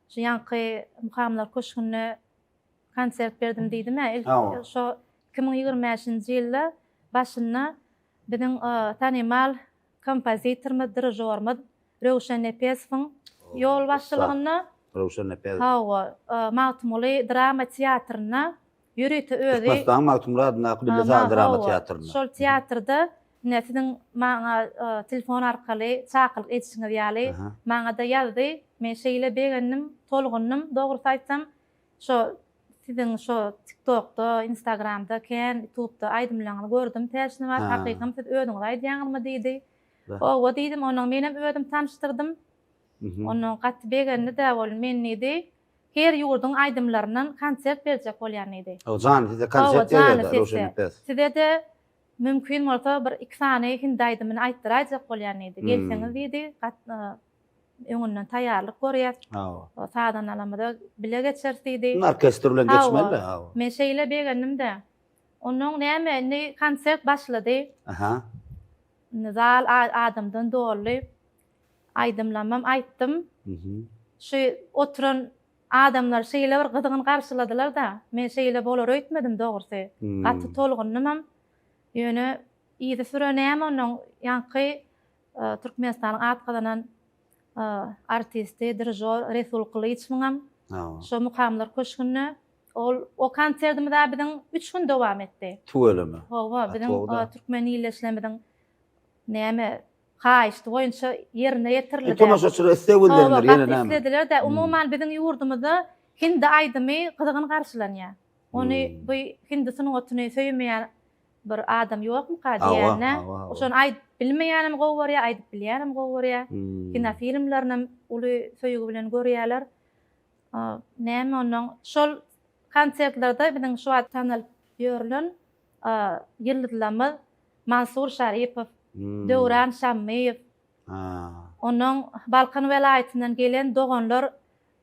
şu ýanky mukamlar köşkünde konsert berdim diýdim-ä. Şo 2025-nji ýylda başynda biziň tanymal kompozitormy, dirijormy Rewşen Nepesowyň ýol başçylygynda Rewşen Nepesow. Hawa, Mawtumly drama teatrına ýürüti özi. Başdan Mawtumly adına Kulilza drama teatrına. Şol teatrda näsiň maňa telefon arkaly çakylyk etişiňi ýaly, maňa da ýazdy. Men şeýle begendim, tolgunnum, dogry aýtsam, şo siziň şo TikTokda, Instagramda, YouTube'da aýdymlaryňy gördüm. Täsini var, hakykym siz ödüňiz aýdýaňyzmy diýdi. O diýdim, onuň menem ödüm tanışdyrdym. Onuň gaty begenni de bol men nedi. Her ýurduň aýdymlaryndan konsert berjek bolýan idi. O zan size konsert berdi Rewşen Nepesow. Size de mümkin bolsa bir iki sany hindi aýdymyny aýtdyrajak bolýan idi. Gelseňiz diýdi, öňünden taýýarlyk görýär. O sadan alamada bile geçerdi. Orkestr bilen geçmeli. Men şeýle begendim de. Onuň näme konsert başlady. Nizal adamdan dolly. Aýdymlamam aýtdym. Şu oturan adamlar şeýle bir gydygyny garşyladylar da. Men şeýle bolar öýtmedim dogrusy. Gaty tolgunnymam. Ýöne ýygy sürenäm onuň ýanky Türkmenistanyň atgadan artisti, dirijor Resul Kılıçmyňam. Şo mukamlar köşkünde o konsertimi da biziň 3 gün dowam etdi. Tuwelemi? Hawa, biziň türkmen ýyleşlemediň näme haýyşdy boýunça ýerine ýetirildi. Tomaşaçylar istewillerler ýene näme? Istediler de umumyň biziň ýurdumyzda hindi aýdymy gydygyny garşylanýar. Ony bu hindisiniň otuny söýmeýän bir adam ýokmy kadýärne? Oşon aýdyp bilmeýänim gowurýar, aýdyp bilýänim gowurýar. Kina filmleriniň uly söýügi bilen görýärler. Näme onuň şol konsertlarda biziň şu tanal ýörlen ýyldızlamy Mansur Şaripow, Döwran Şammiýew. Onuň Balkan welaýatynyň gelen doganlar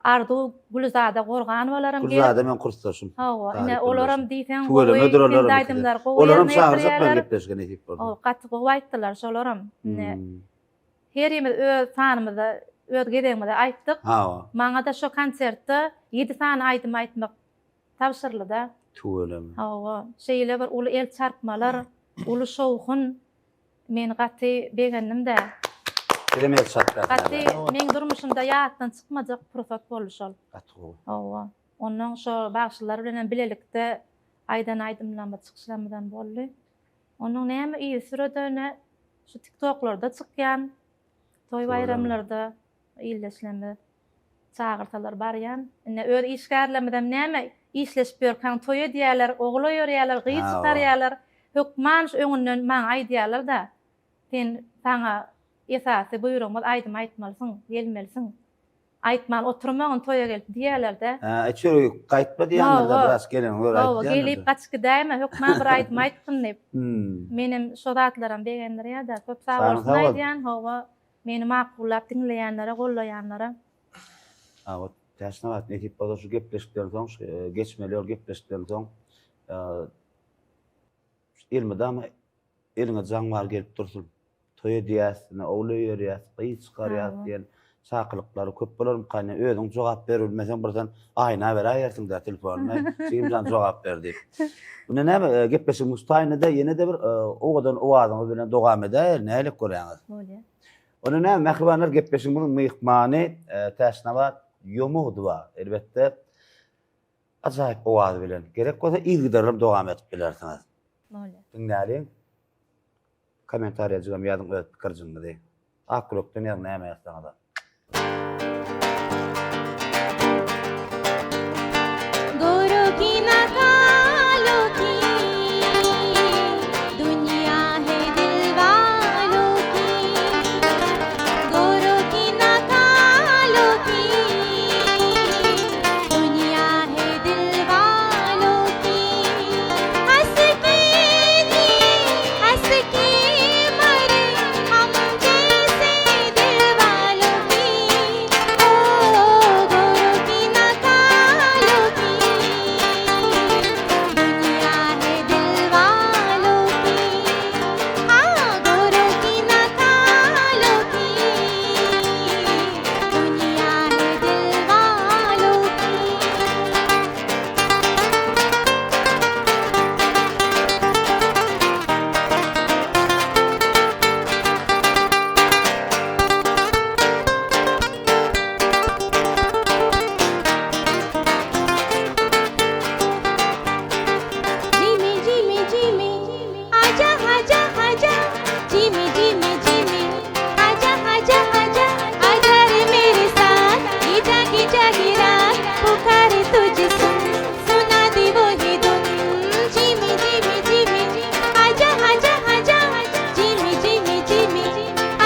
Ardu Gulzada Gorganowalaryň gelen. Gulzada men kursdaşym. Hawa, ine olaram diýsen, aýdymlar. Olaram şahyrsap gepleşgen edip boldy. O gaty gowy aýtdylar şolaram. Her ýeme öz sanymyzda, öz gedegimde aýtdyk. Maňa da şo konsertde 7 sany aýdym aýtmak tapşyryldy da. Tuwelemi? Hawa, şeýle bir uly el çarpmalar, ulu şowhun men gaty begenimde Kiremek şartlar. gaty men durmuşymda ýatdan çykmajak pursat boluşal. Atuğu. Owa. Onun şo bagşylar bilen bilelikde aydan aydymlama çykşylamadan boldy. Onun näme iyi süredene şu TikTok'larda çykýan, toy bayramlarda ýyllaşlamy çağırtalar barýan. Ine öz işgärlemeden näme işleşip ýörken toy edýärler, ogly ýörýärler, gyý Ha, çykarýarlar. Hökman öňünden maň aýdýarlar da. Sen saňa esasy buýrugmy aýdym aýtmalysyň, gelmelisin. Aýtmal oturmagyň toýa gelip diýerler-de. Açıyor kayıtma diýenler de biraz gelen Owa gelip gaçky daýma hökman bir aýdym aýtdym dep. Hmm. Menim şodatlaram begenler ýa-da köp sag Sağ bolsun ol. aýdýan, howa meni maqullap dinleýänlere, gollaýanlara. Ama täsna wat ekip bolar şu gepleşikden soň, geçmeler gepleşikden soň, ilmide ama eline jan bar gelip dursun. Toýa diýäsine, ogly ýörýäs, gyý çykarýas diýen saklyklar köp bolar mykany özüň jogap berilmesen birden aýna beräýärsiň da telefonuna. Şeýimden jogap berdi. Buna näme gepleşik mustaýyna-da ýene de bir ogadan owazyňyz bilen dogam eder, nälik görýäňiz? Bolýar. Onu näme mehribanlar gepleşik bunun myhmany täsna wat ýomugdywa. Elbetde ajaýyp owaz bilen. Gerek bolsa ilgidarym dogam etip bilersiňiz. Bolýar. Dinläýin. Kommentariýa jygam ýazyň öz pikirjinizdi. Akrokdan ýa näme ýazsaňyz. गोरों की ना कालों की दुनिया है दिल वालों की गोरों की ना कालों की दुनिया है दिल वालों की हंस के जी हंस के मरे हम जैसे दिल वालों की ओ गोरों की ना कालों की दुनिया है दिल वालों की हाँ गोरों की ना कालों की दुनिया है दिल वालों की जिमी जिमी जिमी आजा आजा आजा जिमी जिमी जिमी आजा आजा आजा आजा रे मेरे साथ ये जागी जागी रात पुकारे तुझे सुना दी वही धुन जिमी जिमी जिमी आजा आजा आजा जिमी जिमी जिमी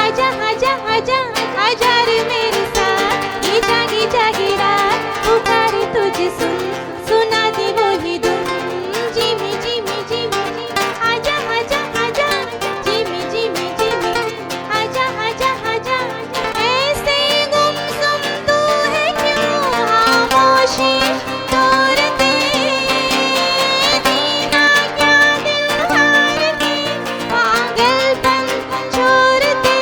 आजा आजा आजा आजा रे मेरे साथ ये जागी जागी रात पुकारे तुझे सुना दी वही धुन जिमी जिमी जिमी आजा आजा आजा जिमी जिमी जिमी आजा आजा आजा ऐसे गुमसुम तू है क्यों खामोशी तोड़ते दीना क्या दिल हार के पागलपन छोड़ते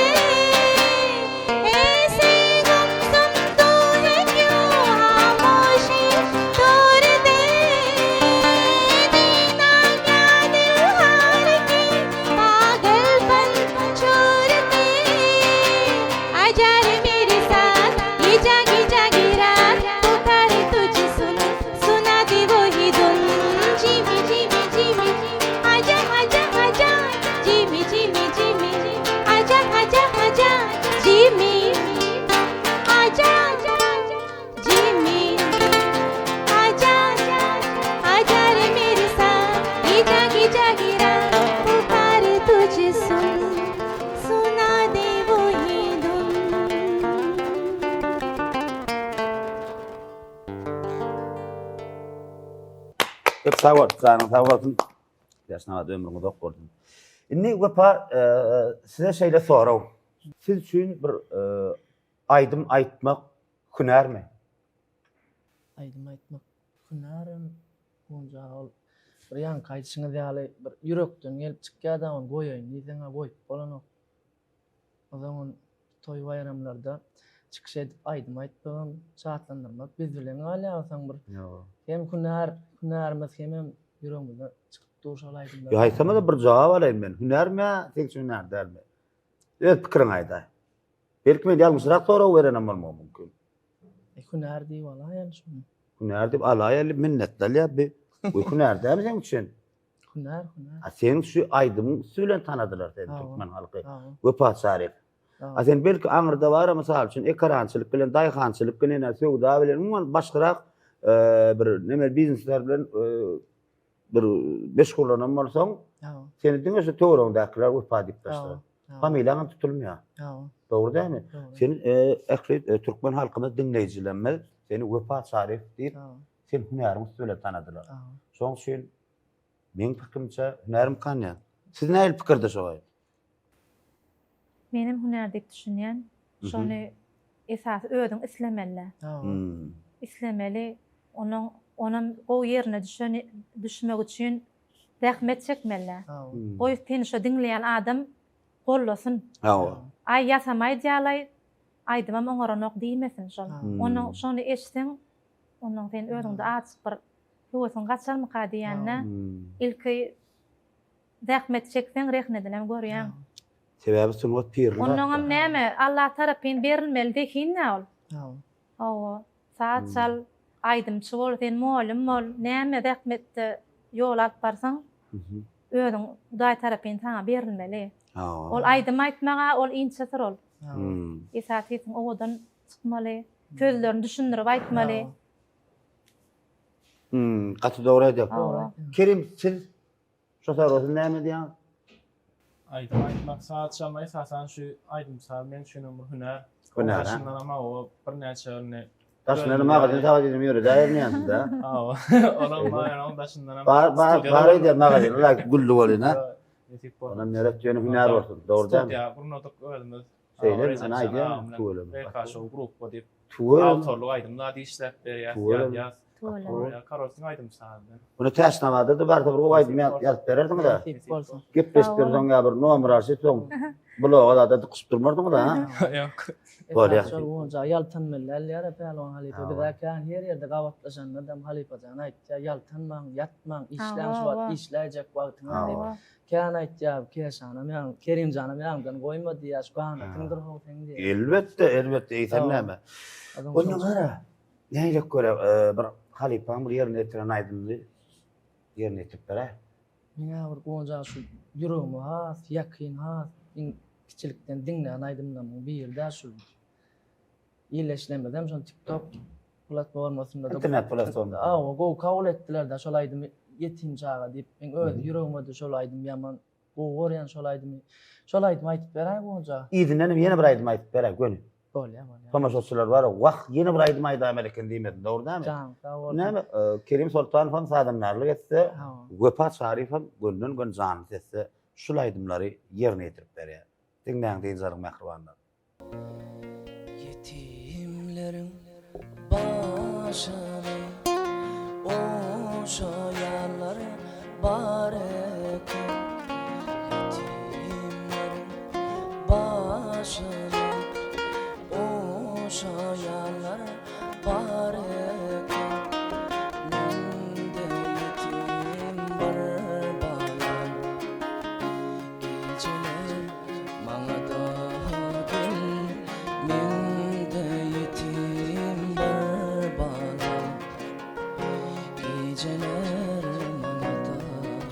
ऐसे गुमसुम तू है क्यों खामोशी तोड़ते दीना क्या दिल हार के पागलपन छोड़ते आजा रे मेरे साथ ये जागी जागी रात पुकारे तुझे सुना दी वही धुन जिमी जिमी जिमी आजा आजा आजा जिमी जिमी जिमी आजा आजा आजा जिमी आजा जिमी आजा आजा रे मेरे साथ ये जागी जागी रात पुकारे तुझे सुना दे वही धुन Hep sağ olsun. Täsna wat ömrüňiz ok bolsun. Inni gapa size şeýle soraw. Siz üçin bir aýdym aýtmak hünärmi? Aýdym aýtmak hünärem onja ol bir ýan kaýdyşyňyz ýaly bir ýürekden gelip çykýar da onu goýaýyn diýseňe goýup bolanok. O zaman toy bayramlarda çıkış edip aýdym aýtpagam, şatlandyrmak biz bilen galýasaň bir Yo. hem hünärimiz hem ýüregimizde çykyp dur şol aydymda. Ya haýsama da bir jogap alaýyn men. Hünermi, tek hüner dermi? Öz pikirin aýda. Belki men ýalňyşrak soraw berenem bolmam mümkin. Hüner diýip ala ýa-ni şunu. Hüner diýip alaýaly minnetdar ýa-bi. Bu hüner dämi seň üçin? Hüner. A sen şu aýdymyň sülen tanadylar seni Ha, türkmen halky. ha. Wepat şaryp. A sen belki aňyrda bar, mysal üçin ekrançylyk bilen daýhançylyk bilen söwda bilen umman başgarak bir neme biznesler bilen bir meşgulanan bolsaň, Ha. seni diňe şu töwreňdäkiler wepat diýip başlar. Ha. Familýaň tutulmaýar. Ha. Dogry dämi? Doğru. Sen ähli türkmen halkymyz dinleýijilenmez, seni wepat şaryp diýip Ha. sen hünerini süle tanadylar. Ha. Şoň üçin men pikirimçe hünerim kanýa. Siz näil pikirde şoňa? Benim hünerdip düşünýän şonu esas özüň islemeli. Ha. İslemeli, onun o yerine düşmek için rahmet çekmeli. Ha. O seni şu dinleyen adam gollasın. Ha. Ay yasamay diýalay, aýdymam oňaranok diýmesin şol. Hmm. Onu şonu eşitsen, onun sen özüňde açyk bir hüwesini gaçalmaka diýänne, ilki rahmet çeksen rehnedinem görýän. Sebebi sunwat pirli. Onuňam näme Allah tarapyn berilmeli diýinne ol. Ha. O saatçal aýdymçy bol, sen molum bol, näme rahmetde ýol alyp barsaň, özüň Hudaý tarapyn taňa berilmeli. Ol aýdym aýtmaga, ol inçetir ol. Ha. Esatyň owadan çykmaly, közlerini düşündirip aýtmaly. Gaty dogry edip. Doğru. Kerim, siz şu sorusy näme diýän? Aýtmak saat çalma esasan şu aýdymçylar men şunu bir hüner. Hüner, ha? Başyndan ama o bir näçe örne. Taşnary magazin tawadyny ýöre daýerňýandy da. Aw. Onun maýanyň başyndan ama. Bar eder magazin, ula gully bolýan ha. Etik bol. Onam nerep ýöne hüner bolsun. Dogry dämi? Ya burnotok öldümiz. Seýlen ana aýdýan, tuwelem. Kaşo grup diýip Tuwelem. awtorluk aýdymlar diýişler berýär. Tuwelem. Ya. Tuwelem. Ya Karolsyň aýdymçy. Bunu täşnamada da bar bir aýdym ýazyp bererdiň da. Tip bolsun. Gepleş berdiň bir nomer arşypsoň. Bloga da dykyp durmardyň da ha. Yok. Bolýar. Şol wonja ýaltanmalar ýa-da pelwan halipa bizakan her ýerde gawatlaşan adam halipajan aýtja ýaltanmaň, ýatmaň, işläň şu wagt işläjek wagtyňa diýip. Kan aýtja, keşanam ýa, Kerim janam ýa-dan goýma diýär, şuana tyndyr howten diýär. Elbetde, elbetde eýsem näme. Onu gara. Näýle göre bir halipaň bir ýerine etiren aýdymdy. Ýerine etip berer. Mine bir wonja şu ýüregime has, ýakyn has, kiçilikden dinleýän aýdymdan bir ýerde şu ýerleşlemedem şol TikTok platformasynda da İnternet platformada. Go kabul etdiler da şol aýdymy yetim çaga diýip men öz ýüregime de şol aýdym ýaman go gorýan şol aýdymy aýtyp beräň wonja. Ýygynden ýene bir aýdym aýtyp berer gönü. Bolýar. Tamaşaçylar bar, wagt ýene bir aýdym aýdam eleken diýmedi, dogry dämi? Can, dawol. Näme Kerim Sultanow hem sadamlarlyk etse, Wepat Şaryp hem gönden gön jany etse, şul aýdymlary ýerine ýetirip berýär. Diňläň diýjaryň mehribanlar. Yetimlerin başını oşayanlar bar eken. Yetimlerin başını oşayanlar bar eken. Mende yetim bar balam, geceler maňa dagyn. Mende yetim bar balam, geceler maňa dagyn.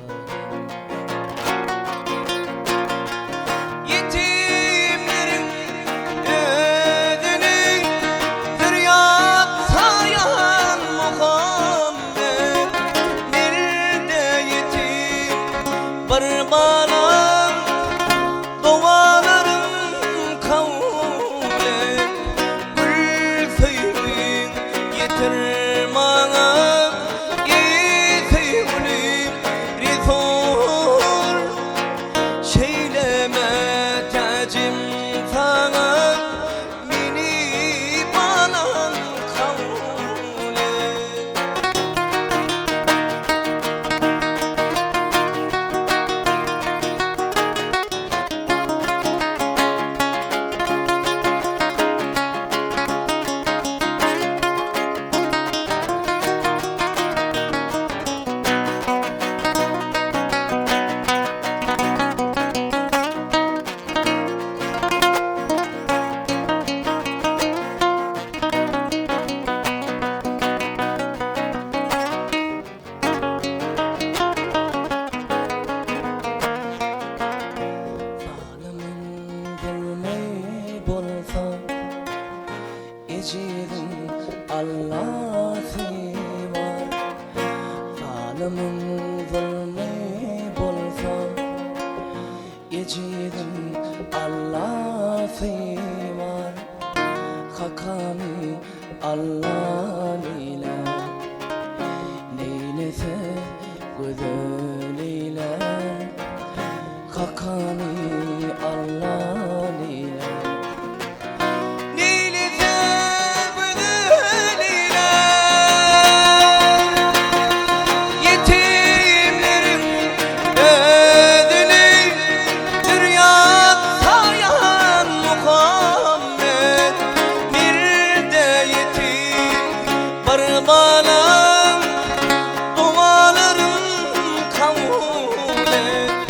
Mecidin Allah var, Hakami Allah ile, Leylese güzel ile, Hakami Allah ile. Leylese güzel ile, yetimlerin ödünü dünyat sayan Muhammed. Bir de yetim var bana, dualarım kabul et.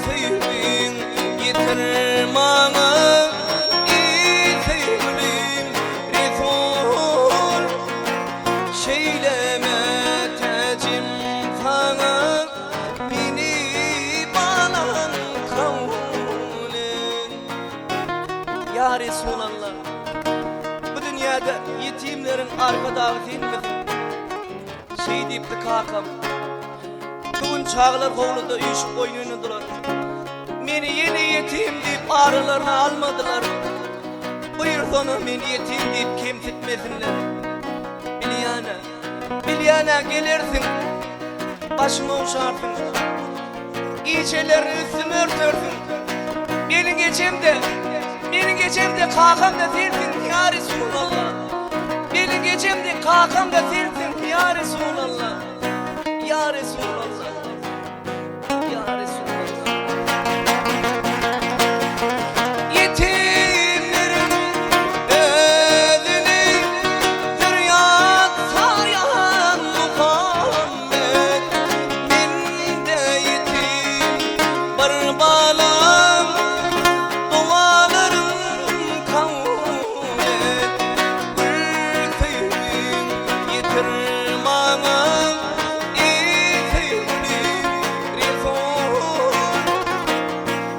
Sevdim yeter bana, sevdim Resul. Şeyleme tecim sana, beni bana kabul et. Ya Resulallah, bu dünyada yetimlerin arkadağı sen misin? Şey deyip de kakam, bugün çağlar kovluda uyuşup oynuyordular. Beni yeni yetim deyip ağrılarına almadılar. Buyur sana beni yetim deyip kemsitmesinler. Bilyana gelirsin, başıma uşarsın, İçelerini üstüme örtürsün. Benim gecemde kakam da sensin ya Resulallah. Benim gecemde kakam da sensin ya Resulallah. Ya Resulallah, ya Resulallah. Yetimlerin ödünü dünyat sayan Muhammed. Ben de yetim var balam, dualarım kabul et. Bir sevdim yeter bana,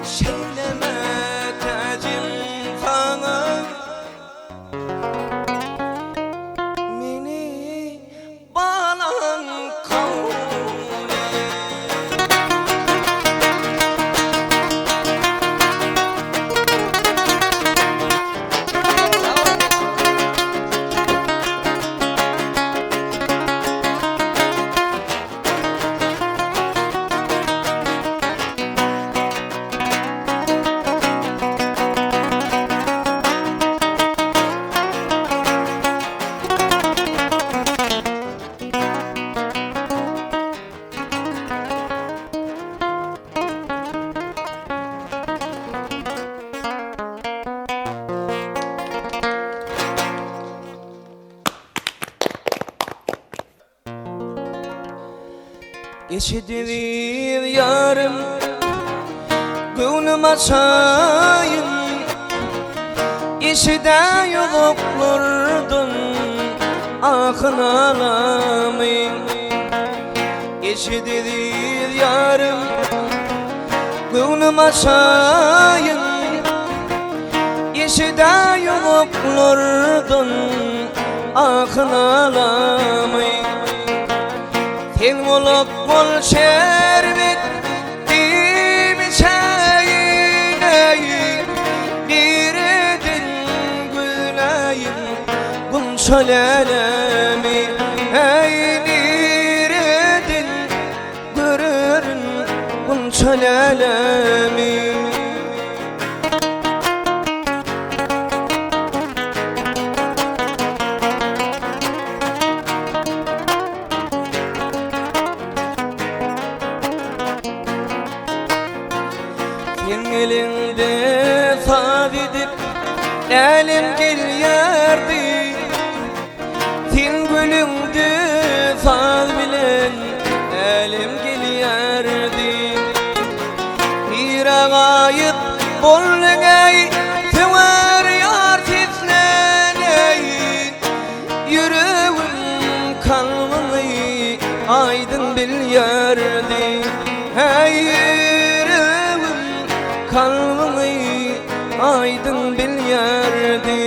şeyleme tecim sana, beni bana kabul et. Geçidir yarım, gönlüm açayım. İşide yoluklardın akın alamayım. Geçidir yarım, gönlüm açayım. İşide yoluklardın akın alamayım. Sen olup bol şerbet dimçeğine, bir edin güleyim gun şölelemi. Ey bir edin görürün gun şölelemi. Elinde sabidip elim gel yerdi, sen gülümdü sal bilen elim gel yerdi. Bir ağayıp bolgay sever yar sesleney, yüreğim kalbimi aydın bil yerdi. Hey kalbimi aydın bil yerdi.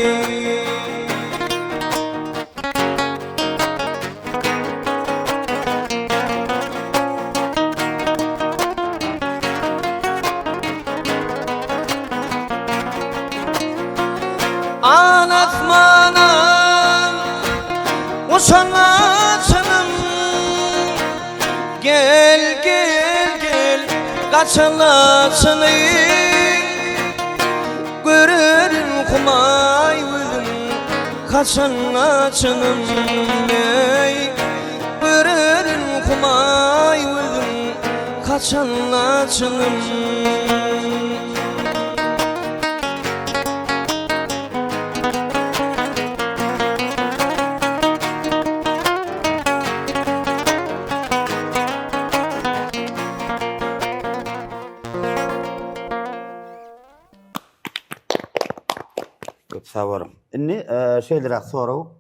kaçanlaçını görürüm kumay özüm kaçanlaçınım ey görürüm kumay özüm kaçanlaçınım Çok sağ olun. Inni şeyler soraw.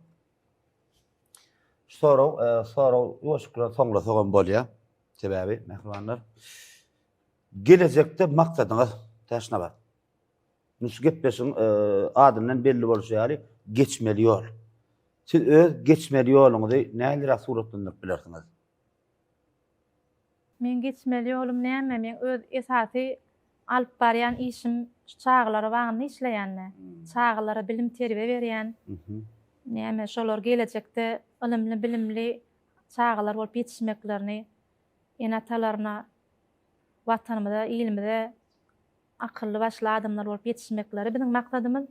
Soraw ýoşuklar soňra sogan bolýar. Sebäbi mehmanlar. Gelecekde maksadyňyz täşne bar. Nus gepleşiň adından belli bolýar, geçmeli ýol. Siz öz geçmeli ýoluňyzy näler suratlandyryp bilersiňiz? Men geçmeli ýolum näme? Men öz esasy alyp barýan işim çağlara bagny işleýänne. Çağlara bilim terbiýe berýän. Näme şolar gelecekde ilmli bilimli çağlar bolup ýetişmeklerini enatalaryna watanymyza, ilmide akylly başly adamlar bolup ýetişmekleri biziň maksadymyz.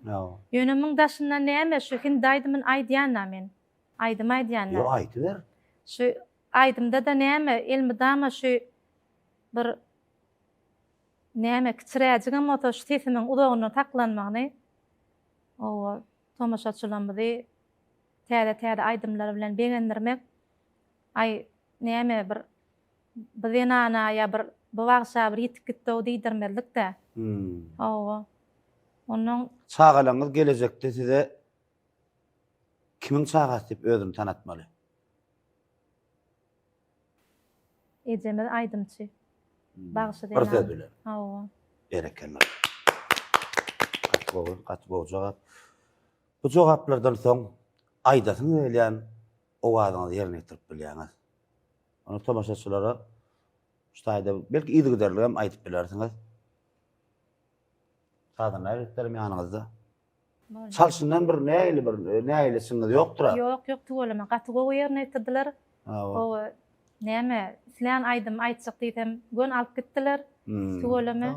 Ýönümiň daşyndan näme şu hindi aýdymyn aýdýanna men. Aýdym. Yo aýdyber. Şu aýdymda da näme ilmi dama şu bir näme kiçiräjigem oto şu sesimiň udagyna taklanmagyny o tomaşaçylarymyzy täze aýdymlar bilen begendirmek ay näme bir bilenana ya bir bawagşa bir ýetip gitdi diýdirmelik de. Onuň Çağalaňyz gelecekde size kimin çağasy diýip özüni tanatmaly? ejeme aýdymçy. Bagşy diýen. Örsediler. Berekeler. Katbo jogap. Bu jogaplardan soň aýdasyň welýän owazyňyzy ýerine ýetirip bilýäňiz. Onu tomaşaçylara şaýda belki ýygyderler hem aýdyp bilersiňiz. Sadan aýdyplarym ýanyňyzda. Çalşyndan bir näýlesiňiz ýokdur. Ýok, tugalama gatygo ýerine ýetirdiler. O näme islan aýdym aýtjak diýsem gön alyp gitdiler. Tugalama.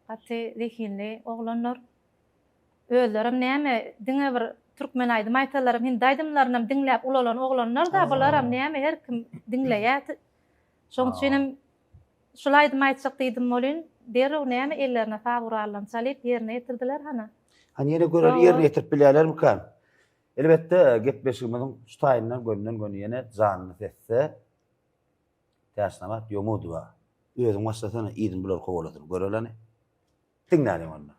Gaty zekinli oglanlar. Özlerim näme diňe bir türkmen aýdym aýtalarym hindi aýdymlarynam diňläp ulalan oglanlar da bolaram näme her kim diňleýär. Şoň üçin şolay aýdym aýtjak diýdim bolyn, derew näme ellerine fawuralan salyp ýerine ýetirdiler hana. Hani ýene görer ýerine ýetirip bilýärlermi kan? Elbetde gepleşigimiň şu taýyndan gönden ýene janyny sesse täşnamat ýomudywa. Özüň başlasana ýedim biler kowaladyr. Göreleni. Diňlärim onu.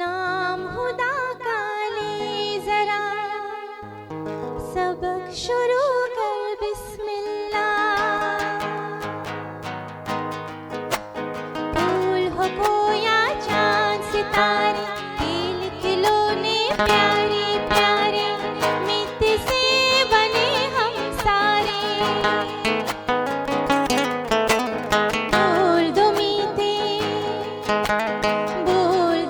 नाम खुदा का ले जरा सबक शुरू कर बिस्मिल्लाह फूल हो खोया चांद सितारे दिल खिलौने प्यारे प्यारे मिट्टी से बने हम सारे बोल दो मीठे बोल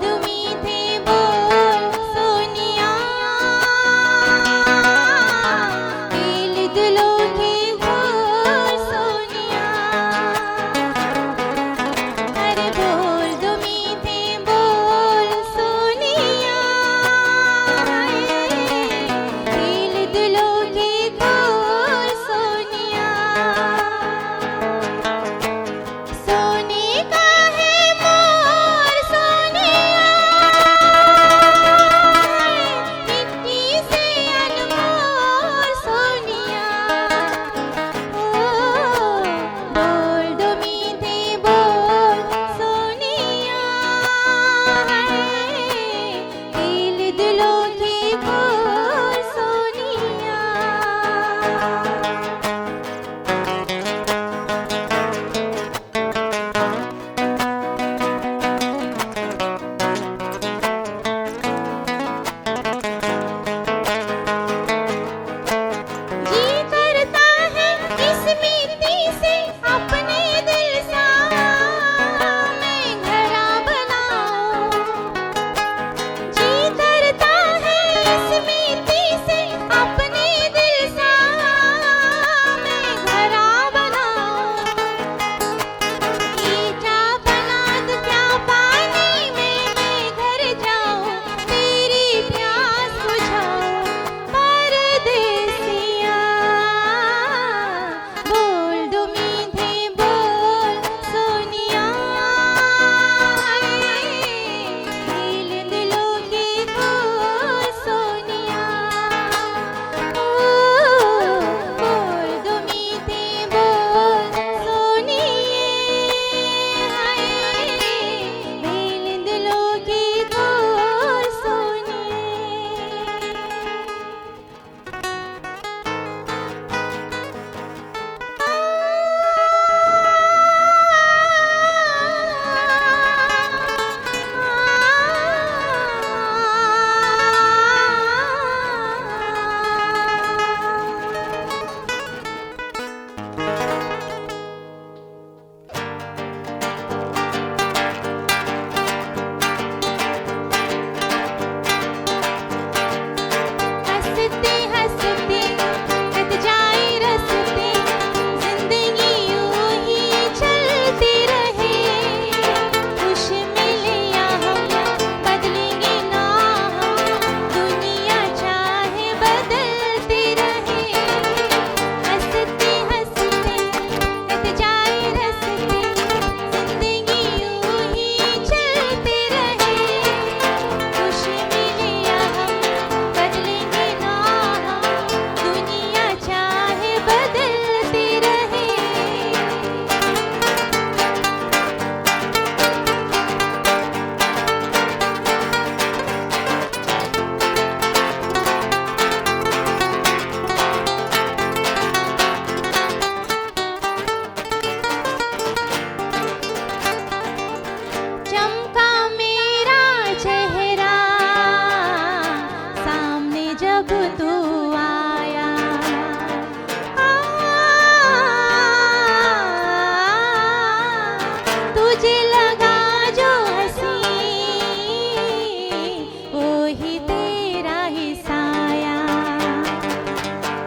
तुझे लगा जो हंसी वो ही तेरा ही साया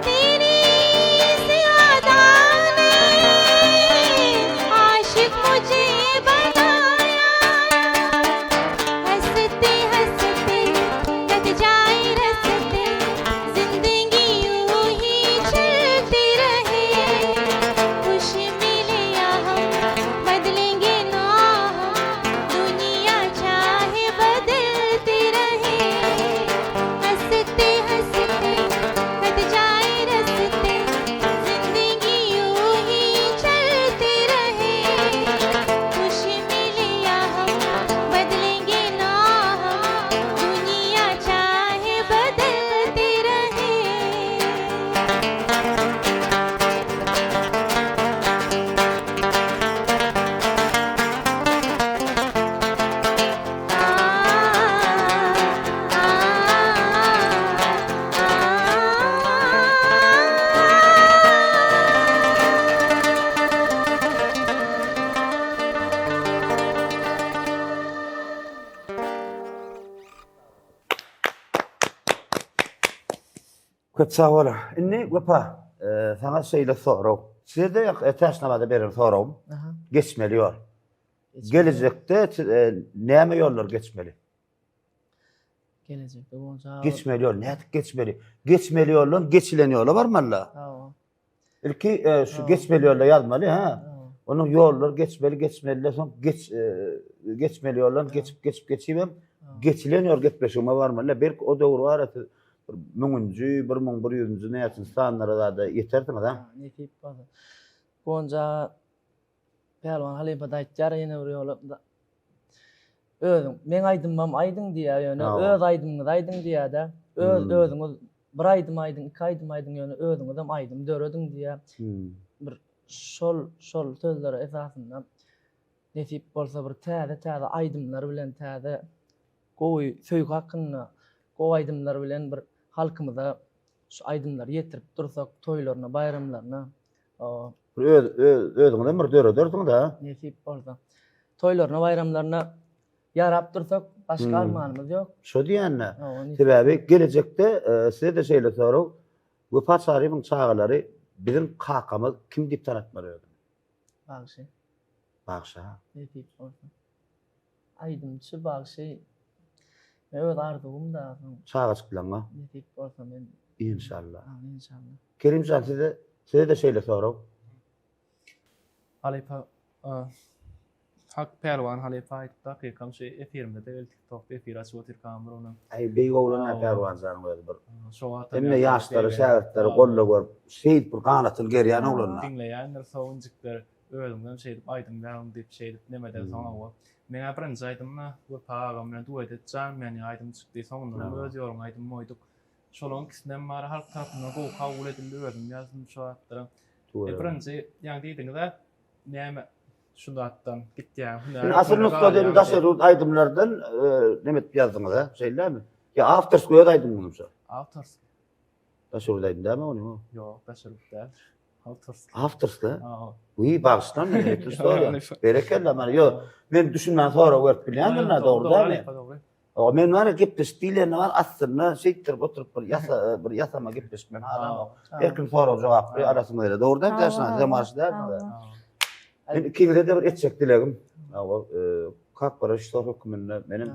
तेरी ज़ियादा ने आशिक मुझे बनाया हंसते हंसते कट जाए रस्ते जिंदगी यूं ही चलती रहे खुशी मिले या हम बदलेंगे ना हम दुनिया चाहे बदलती रहे हंसते हंसते कट जाए रस्ते जिंदगी यूं ही चलती रहे खुशी मिले या हम बदलेंगे ना हम दुनिया चाहे बदलती रहे Köp sağ ola. Inni Wepa, sana şeýle sorag. Sizde täşnamada beren soragym. Aha. Geçmeli ýol. Gelecekde näme ýollar geçmeli? Gelecekde bolsa. Geçmeli ýol, nädip geçmeli? Geçmeli ýollar, geçilen ýolar barmy alla? Tamam. Ilki şu geçmeli ýollar ýazmaly, ha? Onun ýollar geçmeli, soň geçmeli ýollar geçip geçibem. Geçilen ýol geçmeşime barmy alla? Belki o döwür barata 1000-nji, 1100-nji näçin sanlara da ýeterdimi da? Netip bolsa. Bolsa Pelwan Halipa daýtjar ýene bir ýolda. Özüň men aýdymam aýdyň diýär ýöne öz aýdymyňy aýdyň diýär-de. Özüňiz bir aýdym aýdyň, iki aýdym aýdyň ýöne özüňiz hem aýdym dörediň diýär. Bir şol sözleri esasında netip bolsa bir täze aýdymlar bilen täze gowy söýg hakyna gowy aýdymlar bilen bir halkymyza şu aýdymlar ýetirip dursak toýlaryna, bayramlaryna Özüňden bir dörediň da. netip bolsa toýlaryna, bayramlaryna ýarap dursak başga armanymyz ýok. Şo diýänne. Netip Sebäbi gelecekde size de şeýle sorag. Wepa Sarypyň çağalary bizim kakamy kim diýip tanatmary öýdüm? bagşy. Bagşa. Netip bolsa. Aýdymçy bagşy. Evet ardugum da. Çağa çyklanma. Netip bolsa men İnşallah. inşallah. Kerimcan size de şeýle sorag. Halipa hak Pelwan Halipa aýtdy ki kamşy efirimde de TikTokda efir açyp oturkan bir onu. Ay beýgowlana perwan zanyň öýdi bir. Şo Emme ýaşlary, şähertlери golla görüp şeýit bir ganatyl gerýän oglanlar. Dinleýänler sowunjyklar öýdümden şeýdip aýdym näme diýip şeýdip nemeden soňa o. Men birinji aýdymna bu pagam bilen duýat etjän men aýdym çykdy soňra öz ýolum aýdym moýduk. Şolong kisden bar halk tarapyndan gowy kabul edildi öýdüm ýazdym şu atdyra. Birinji ýa diýdiňizde näme şunda atdan gitýän. Asıl nuktadan daşarut aydımlardan nemet ýazdyňyz ha? Şeýlemi? Ya afters goýa aýdym munumsa. Afters. Daşarut aýdym däme onu? Ýok, daşaryp däl. Afters. Afters da? Ha. Uy bağıştan mı? Berekella man. Yo, men düşünmän sonra görüp bilýändir na dogry da. O men var gipis diýlerini var aslında şeýtir oturup bir ýasama gipis men haram. Erkin sonra jogap arasynda ele dogry da täşna zemaşda. Men ikinize de bir etjek dilegim. Kak bir işler hökümünde benim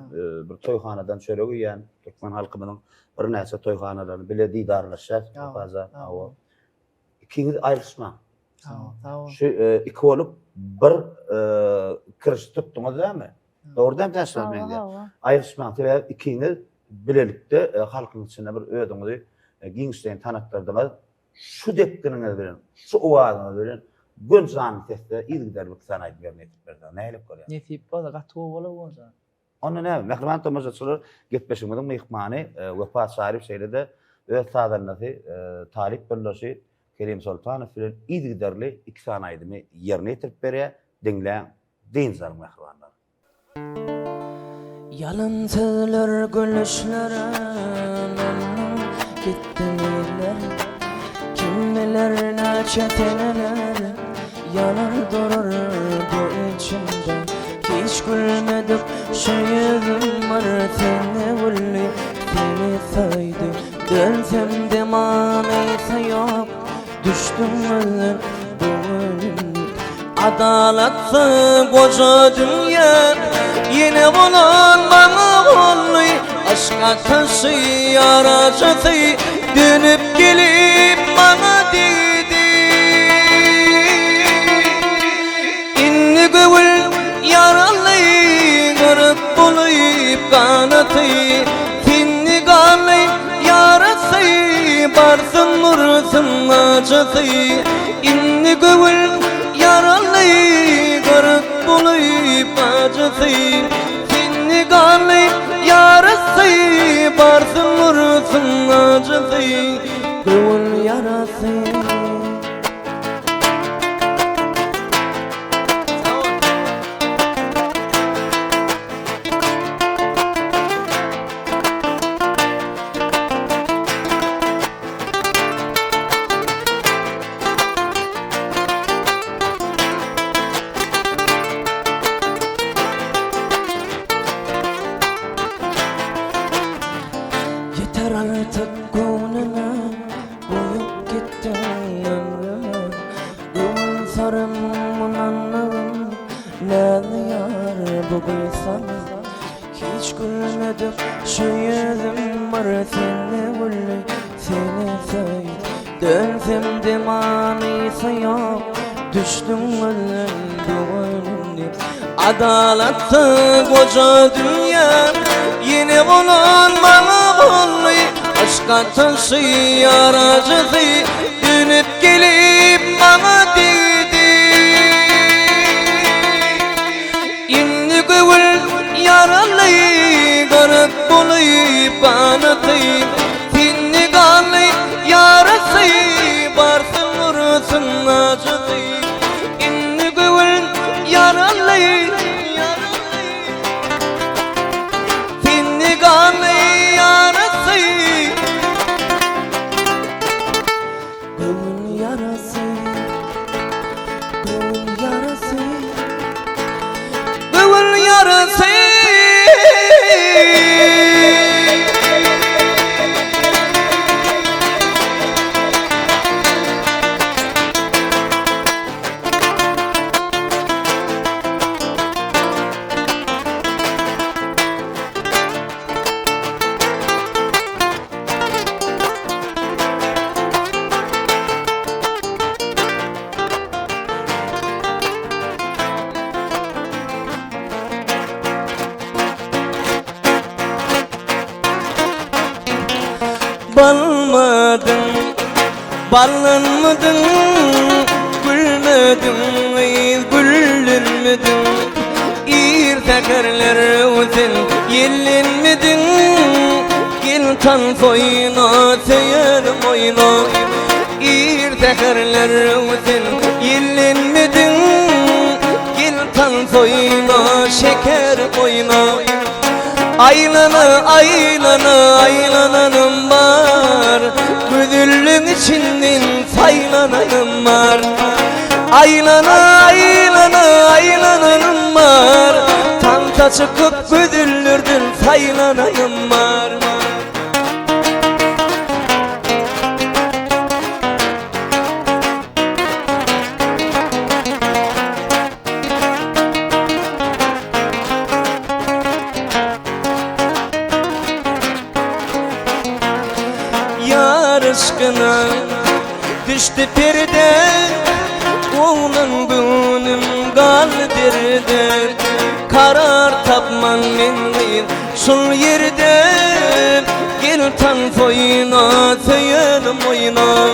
bir toyhanadan çöregi ýan Türkmen halkymynyň bir näçe toyhanalaryny bile diýdarlaşýar. Baza. İkiniz aýryşma. Tamam. Şu iki olup bir kiriş tuttuňuz däme? Dogrydan täşär mende. Aýryşma sebäbi ikiniz bilelikde halkyň içinde bir öýdüňizi giňişden tanatdyrdyňyz. Şu depkiniňiz bilen, şu owazyňyz bilen gönçany teste ilgiderlik sanaýy bermekdir berdi. Nälik görýär? Netip bolsa gatuw bolar bolsa. Onu ne? Mehriban tomajaçylar getmeşiňiziň mehmany Wepa Saryp şeýlede öz sadanlary Talip Birleşi Kerim Sultanow bilen ilgiderli iki sanaýymy ýerine ýetirip berýär. Dinle, dinzar mehribanlar. Yalantılar gülüşlerin gittiler. Kim bilir ne çeteneler yanar durur bu içimde. hiç gülmedim şu yüzüm var seni gülli seni saydı dönsem de manaysa yok düştüm ölüm bu ölüm adalatsız koca dünya yine bulanmama ollu aşka taşı yaracası dönüp gelip bana dedi inni gövül yaralı kırık bulayıp kanatı inni kanlı yarası barsın vursun acısı inni gövül yaralı kırık bulayıp acısı inni kanlı yarası barsın vursun acısı gövül yarası. Yeter artık koynuna koyup gittin ömrümü Gönül sarımın anladım nerede yar bu kıysan hiç gülmedim şu yüzüm var seni gülü seni söyle dönsem de manaysa yok düştüm ölüm bu ölümde adalatsız koca dünya yine bulanmama ollu aşka taşı yaracısı dönüp gelip bana dedi inni gövül yaralı kırık bulayıp kanatı inni kanlı yarası varsın vursun acısı inni gövül yaralı inni kanlı yarası gövül yarası gövül yarası gövül yarası balmadın, ballanmadın, gülmedin, güllünmedin, irtekerler uzun, yellenmedin, gel tan soyuna, seyerim oyna, irtekerler uzun, yellenmedin, gel tan soyuna, şekerim oyna. Aylana aylana aylananım var Güdüllün içinden saylananım var Aylana aylana aylananım var Tanta çıkıp güdüllürdün saylananım var Aşkına düştü perde Oğlan gönlüm kalbirde Karar tapman menliyim şul yerde Gel tan soyuna seyerim oyna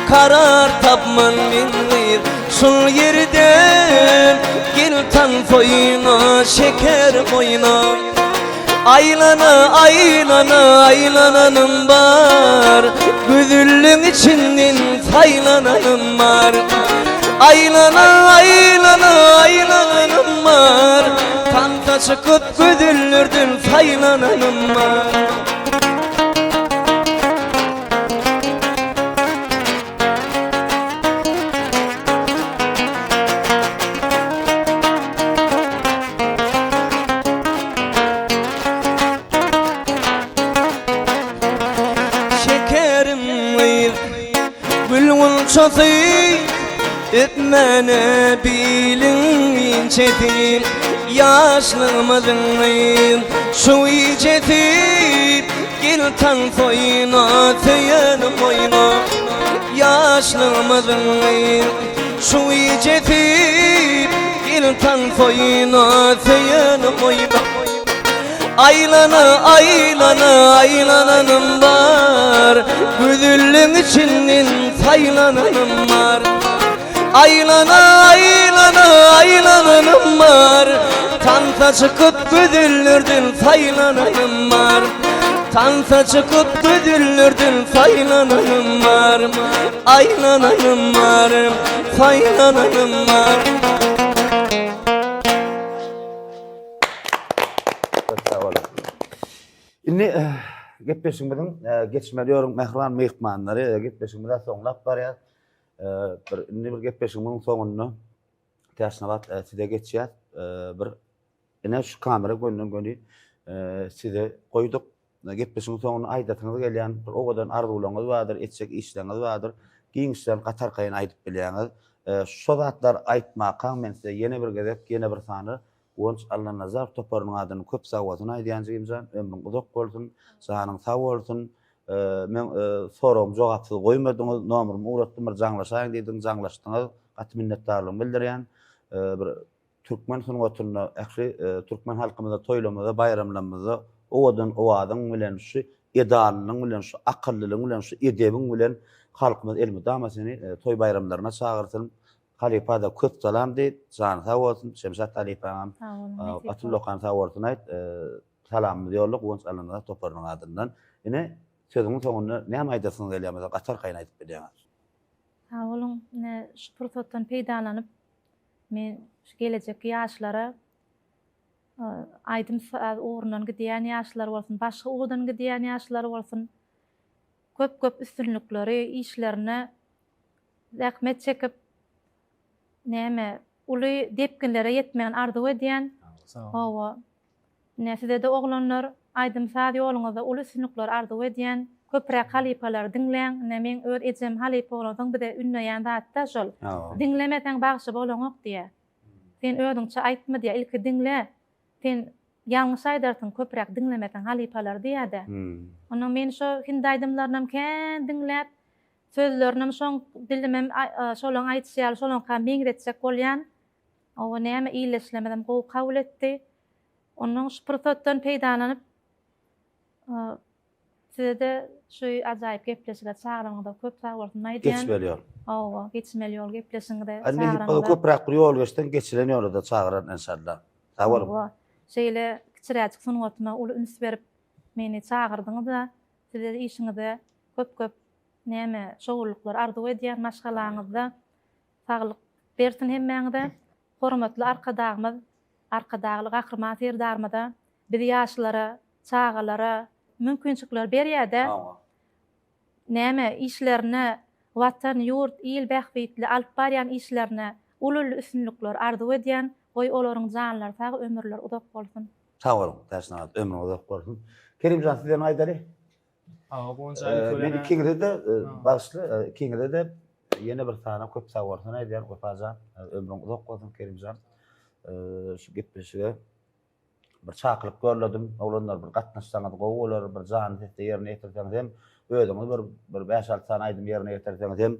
Karar tapman menliyim şul yerde Gel tan soyuna şekerim oyna Aylana aylana aylananım var Güdüllün içinden saylananım var Aylana aylana aylananım var Tanta çıkıp güdüllürdün saylananım var nasip etmene bilin çetin yaşlımızın şu içetip gel tan soyuna teyeni moyna yaşlımızın şu içetip gel tan soyuna teyeni moyna aylana aylana aylananım var güdüllün içinin saylananım var aylana aylana aylananım var tansa çıkıp güdüllürdün saylananım var tansa çıkıp güdüllürdün saylananım var aylananım var saylananım var. Inni gepleşigimiň geçmeliyorum mehriban mehmanlary gepleşigimize soňlap barýar. Inni bir gepleşigimiň soňuny täşnabat size geçýär. Bir ene şu kamera göndü size goýduk. Gepleşigimiň soňuny aýdatyňyz gelýän bir o kadar arzularyňyz bardyr, etjek işleriňiz bardyr. Giňişden gatar gaýyn aýdyp bilýäňiz. Şu zatlar aýtmağa men size ýene bir gezek, ýene bir sany Wonç Allah nazar toparyň adyny köp sawatyn aýdýanjygymjan ömrüň uzak bolsun, sanyň sag bolsun. Men sorum jogapsyz goýmadyňyz, nomerymy uratdym, bir jaňlaşaýyn diýdim, jaňlaşdyňyz. Gat minnetdarlygymy bildirýän. Bir türkmen sungatyna, ähli türkmen halkymyza toýlamada, bayramlarymyza owadyň bilen şu edanlygyň bilen, şu akyllylygyň bilen, şu edebiň bilen halkymyz elmi damasyny toý bayramlaryna çagyrtyn. Halipa da köp salam deyip, can sağ olsun, Şemşat Halipa'm, Atullah Khan sağ olsun ayt, salamımızı yolluk, Wonç Allah'ın toparının adından. Yine sözümün sonunda ne aýdasyňyz gelýär, gatar gaýyn aýdyp bilýäňiz. Sağ olun, şu fursatdan peýdalanyp, men şu gelecek ýaşlara aýdym uğrundan gidýän ýaşlar bolsun, başga uğrundan gidýän ýaşlar bolsun, köp üstünlikleri, işlerine rahmet çekip, näme uly depkinlere yetmeýän arzu edýän hawa näside de oglanlar aýdym sady ýoluňyzda uly sünükler arzu edýän köprek halipalar dinleň nämen öz ejem halipa bolanyň bir de ünleýän zatda şol dinlemeden bagşy bolanok diýe sen özüňçe aýtma diýe ilki dinle sen ýalňyş aýdarsyň köprek dinlemeden halipalar diýede onuň men şo hindaýdymlarynam kän dinläp sözlerini şoň dilimem şolaň aýtýar, şolaň ka meňretjek bolýan. O näme iýleşlemeden gowy kabul etdi. Onuň şu fursatdan peýdalanyp size şu ajaýyp gepleşige çagyrmagyda köp sag bolsun aýdýan. Geçmeli ýol. Owa, geçmeli ýol gepleşigde çagyrmagyda. Köprek bir ýol geçden geçilen ýolda çagyran inşallah. Sag bolun. Şeýle kiçiräjik sunugatma uly üns berip meni çagyrdyňyz da size işiňizde köp näme şowluklar arzu edýän maşgalaňyzda saglyk bersin hemmeňizde hormatly arkadaşlyk akrama serdarmada biz ýaşlara, çagalara mümkinçilikler berýärde. Näme işlerine, watan, ýurt, il bähbitli alyp barýan işlerine uly üstünlikler arzu edýän goý olaryň janlary sag ömürler uzak bolsun. Sag bolun, täşnabat ömrüň uzak bolsun. Kerimjan sizden aýdary. Men ikiňizde de başly, ikiňizde de ýene bir sana köp sag bolsun aýdýan Wefajan, ömrüň uzak bolsun Kerimjan. Şu gepleşige bir çakylyp görledim, oglanlar bir gatnaşsaňyz gowy bir jan sesde ýerine ýetirseňiz hem özüňiz bir 5-6 sany aýdym ýerine ýetirseňiz hem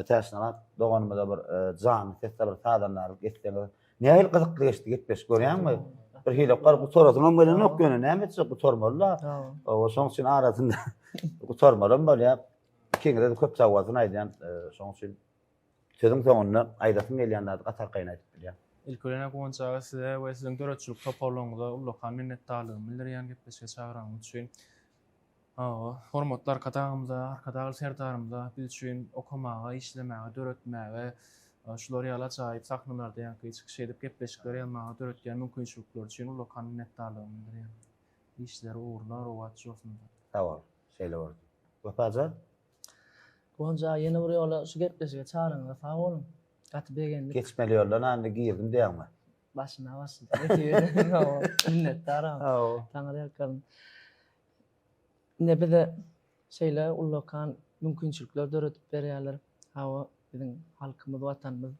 täşnabat doganymyza bir jan sesde bir sadanlar geçseňiz nähil gyzykly geçdi gepleş görýärmi? Bir hile qarıp sorasyňam bilen ok göne näme etjek bu tormalla. O şoň üçin arasynda bu tormalarym bolýar. Kiňde köp sawatyn aýdýan, şoň üçin sözüň soňunda aýdasyň gelýänler gatar gaýyn aýdyp bilýär. İlkölene goňçaga size we siziň döretçilik toparlagyňyza ullakan minnetdarlygym bildirýän gepleşige çagyranyň üçin. Hormatly arkadaşlar serdarymyza biz üçin okumaga, işlemäge, döretmäge şular ýala çaýyp saknylarda ýa-da çykyş edip gepleşikler ýalmaga döretýän mümkinçilikler üçin ullakan minnetdarlygym bildirýän. İşleri uğurlar, owatçy bolsun. Sag ol, şeýle bolsun. Wefajan Gonca ýene bir ýola şu gepleşige çağırýan sag bolun. Gaty begenlik. geçmeli ýoldan anda girdim diýärmi? Başyna minnetdaram. Taňra ýakan. Ne bize şeyle ullakan mümkinçilikler döretip berýärler. Hawa bizim halkımız, vatanımız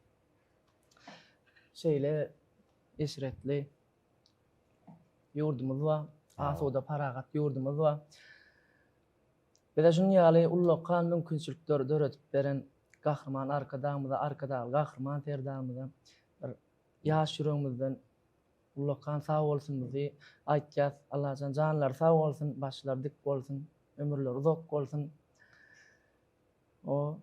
şeýle eşretli yurdumuz var. Asuda paragat yurdumuz var. Bede şunu ýaly ullukan mümkinçilikler döretip beren gahrman arkadagy gahrman terdamyza bir ýaş ýüregimizden ullukan sag bolsun bizi aýtýas. Allahyň janlary sag bolsun, başlary dik bolsun, ömürleri uzak bolsun. O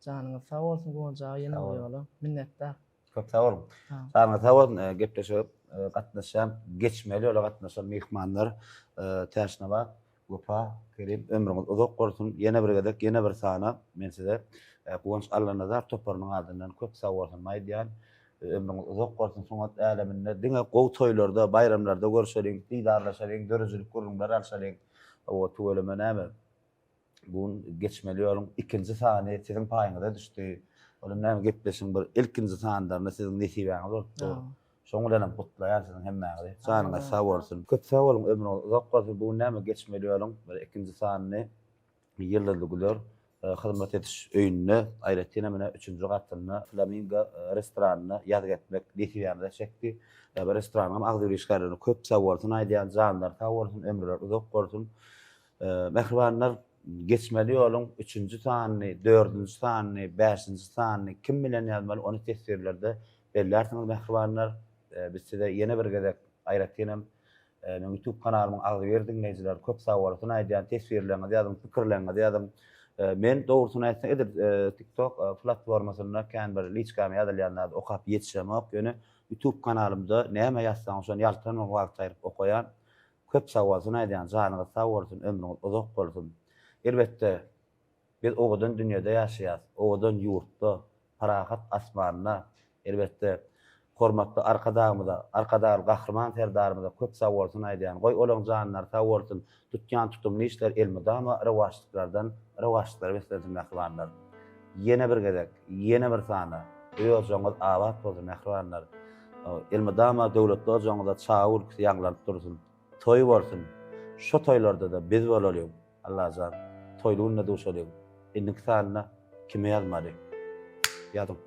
janyňyz sag bolsun, gonjagy ýene ýoly minnetdar. Köp sağ olun. Sana sağ olun. Gepleşip gatnaşan, geçmeli ola gatnaşan mehmanlar täşine bak. Gopa, kerim, ömrüňiz uzak bolsun. Ýene bir gedek, ýene bir sana men size goňş Allah nazar toparynyň adyndan köp sağ bolsun maýdýan. Ömrüňiz uzak bolsun. Soňat äleminde diňe gow toýlarda, bayramlarda görüşeliň, diýdarlaşalyň, dörüjlik gurulmalar alşalyň. O tuweleme näme? Bun geçmeli ýolun ikinji sany siziň paýyňyza düşdi. Olam näme gepleşiň bir ilkinji sandarynda siziň nesibeňiz bolupdy. Şoň bilen gutlaýar siziň hemmäňizi. Sanyňyz sag bolsun. Köp sag bolun, ömrüňiz uzak bolsun. Bu näme geçmeli ýolun bir ikinji sanyny ýyllarly güler hyzmat etiş öýünde aýratdyna mene 3-nji gatyny Flamingo restoranyny ýadyk etmek nesibeňize çekdi. Bir restoranyň agdyr işgärlerini köp sag bolsun aýdýan janlar sag bolsun, ömürler uzak bolsun. Mehribanlar geçmeli ýolun 3-nji sanyny, 4-nji sanyny, 5-nji sanyny kim bilen ýazmaly onu tesirlerde bellersiňiz mehribanlar. Biz size ýene bir gezek aýratdym. YouTube kanalymyň agy berdiň näçiler köp sag bolsun aýdýan tesirlerinizi ýazdyň, pikirlerinizi ýazdyň. Men dogrusyny aýtsam edir TikTok platformasyna kan bir liçkamy ýazylýanlar okap ýetişemek ýöne YouTube kanalymda näme ýazsaň şonu ýaltan wagt aýryp okaýan köp sag bolsun aýdýan janyňyz sag bolsun, ömrüňiz uzak bolsun. Elbetde biz owadan dünýede ýaşaýas, owadan ýurtda, parahat asmanyna, elbetde hormatly arkadagy gahrman terdarymyza köp sag bolsun aýdýan. Goý olaň janlar sag bolsun, tutýan tutumly işler elmidama rewaçlyklar beslensin mehribanlar. Ýene bir gezek, ýene bir sana. Ýoňyz awat bolsun mehribanlar. Elmidama döwletler joňyza çaýur ýaňlanyp dursun. Toý bolsun. Şo toýlarda da biz bolalım. Allah'a toyluğunla duşalım. İnnik sana kime yazmadı? Yadım.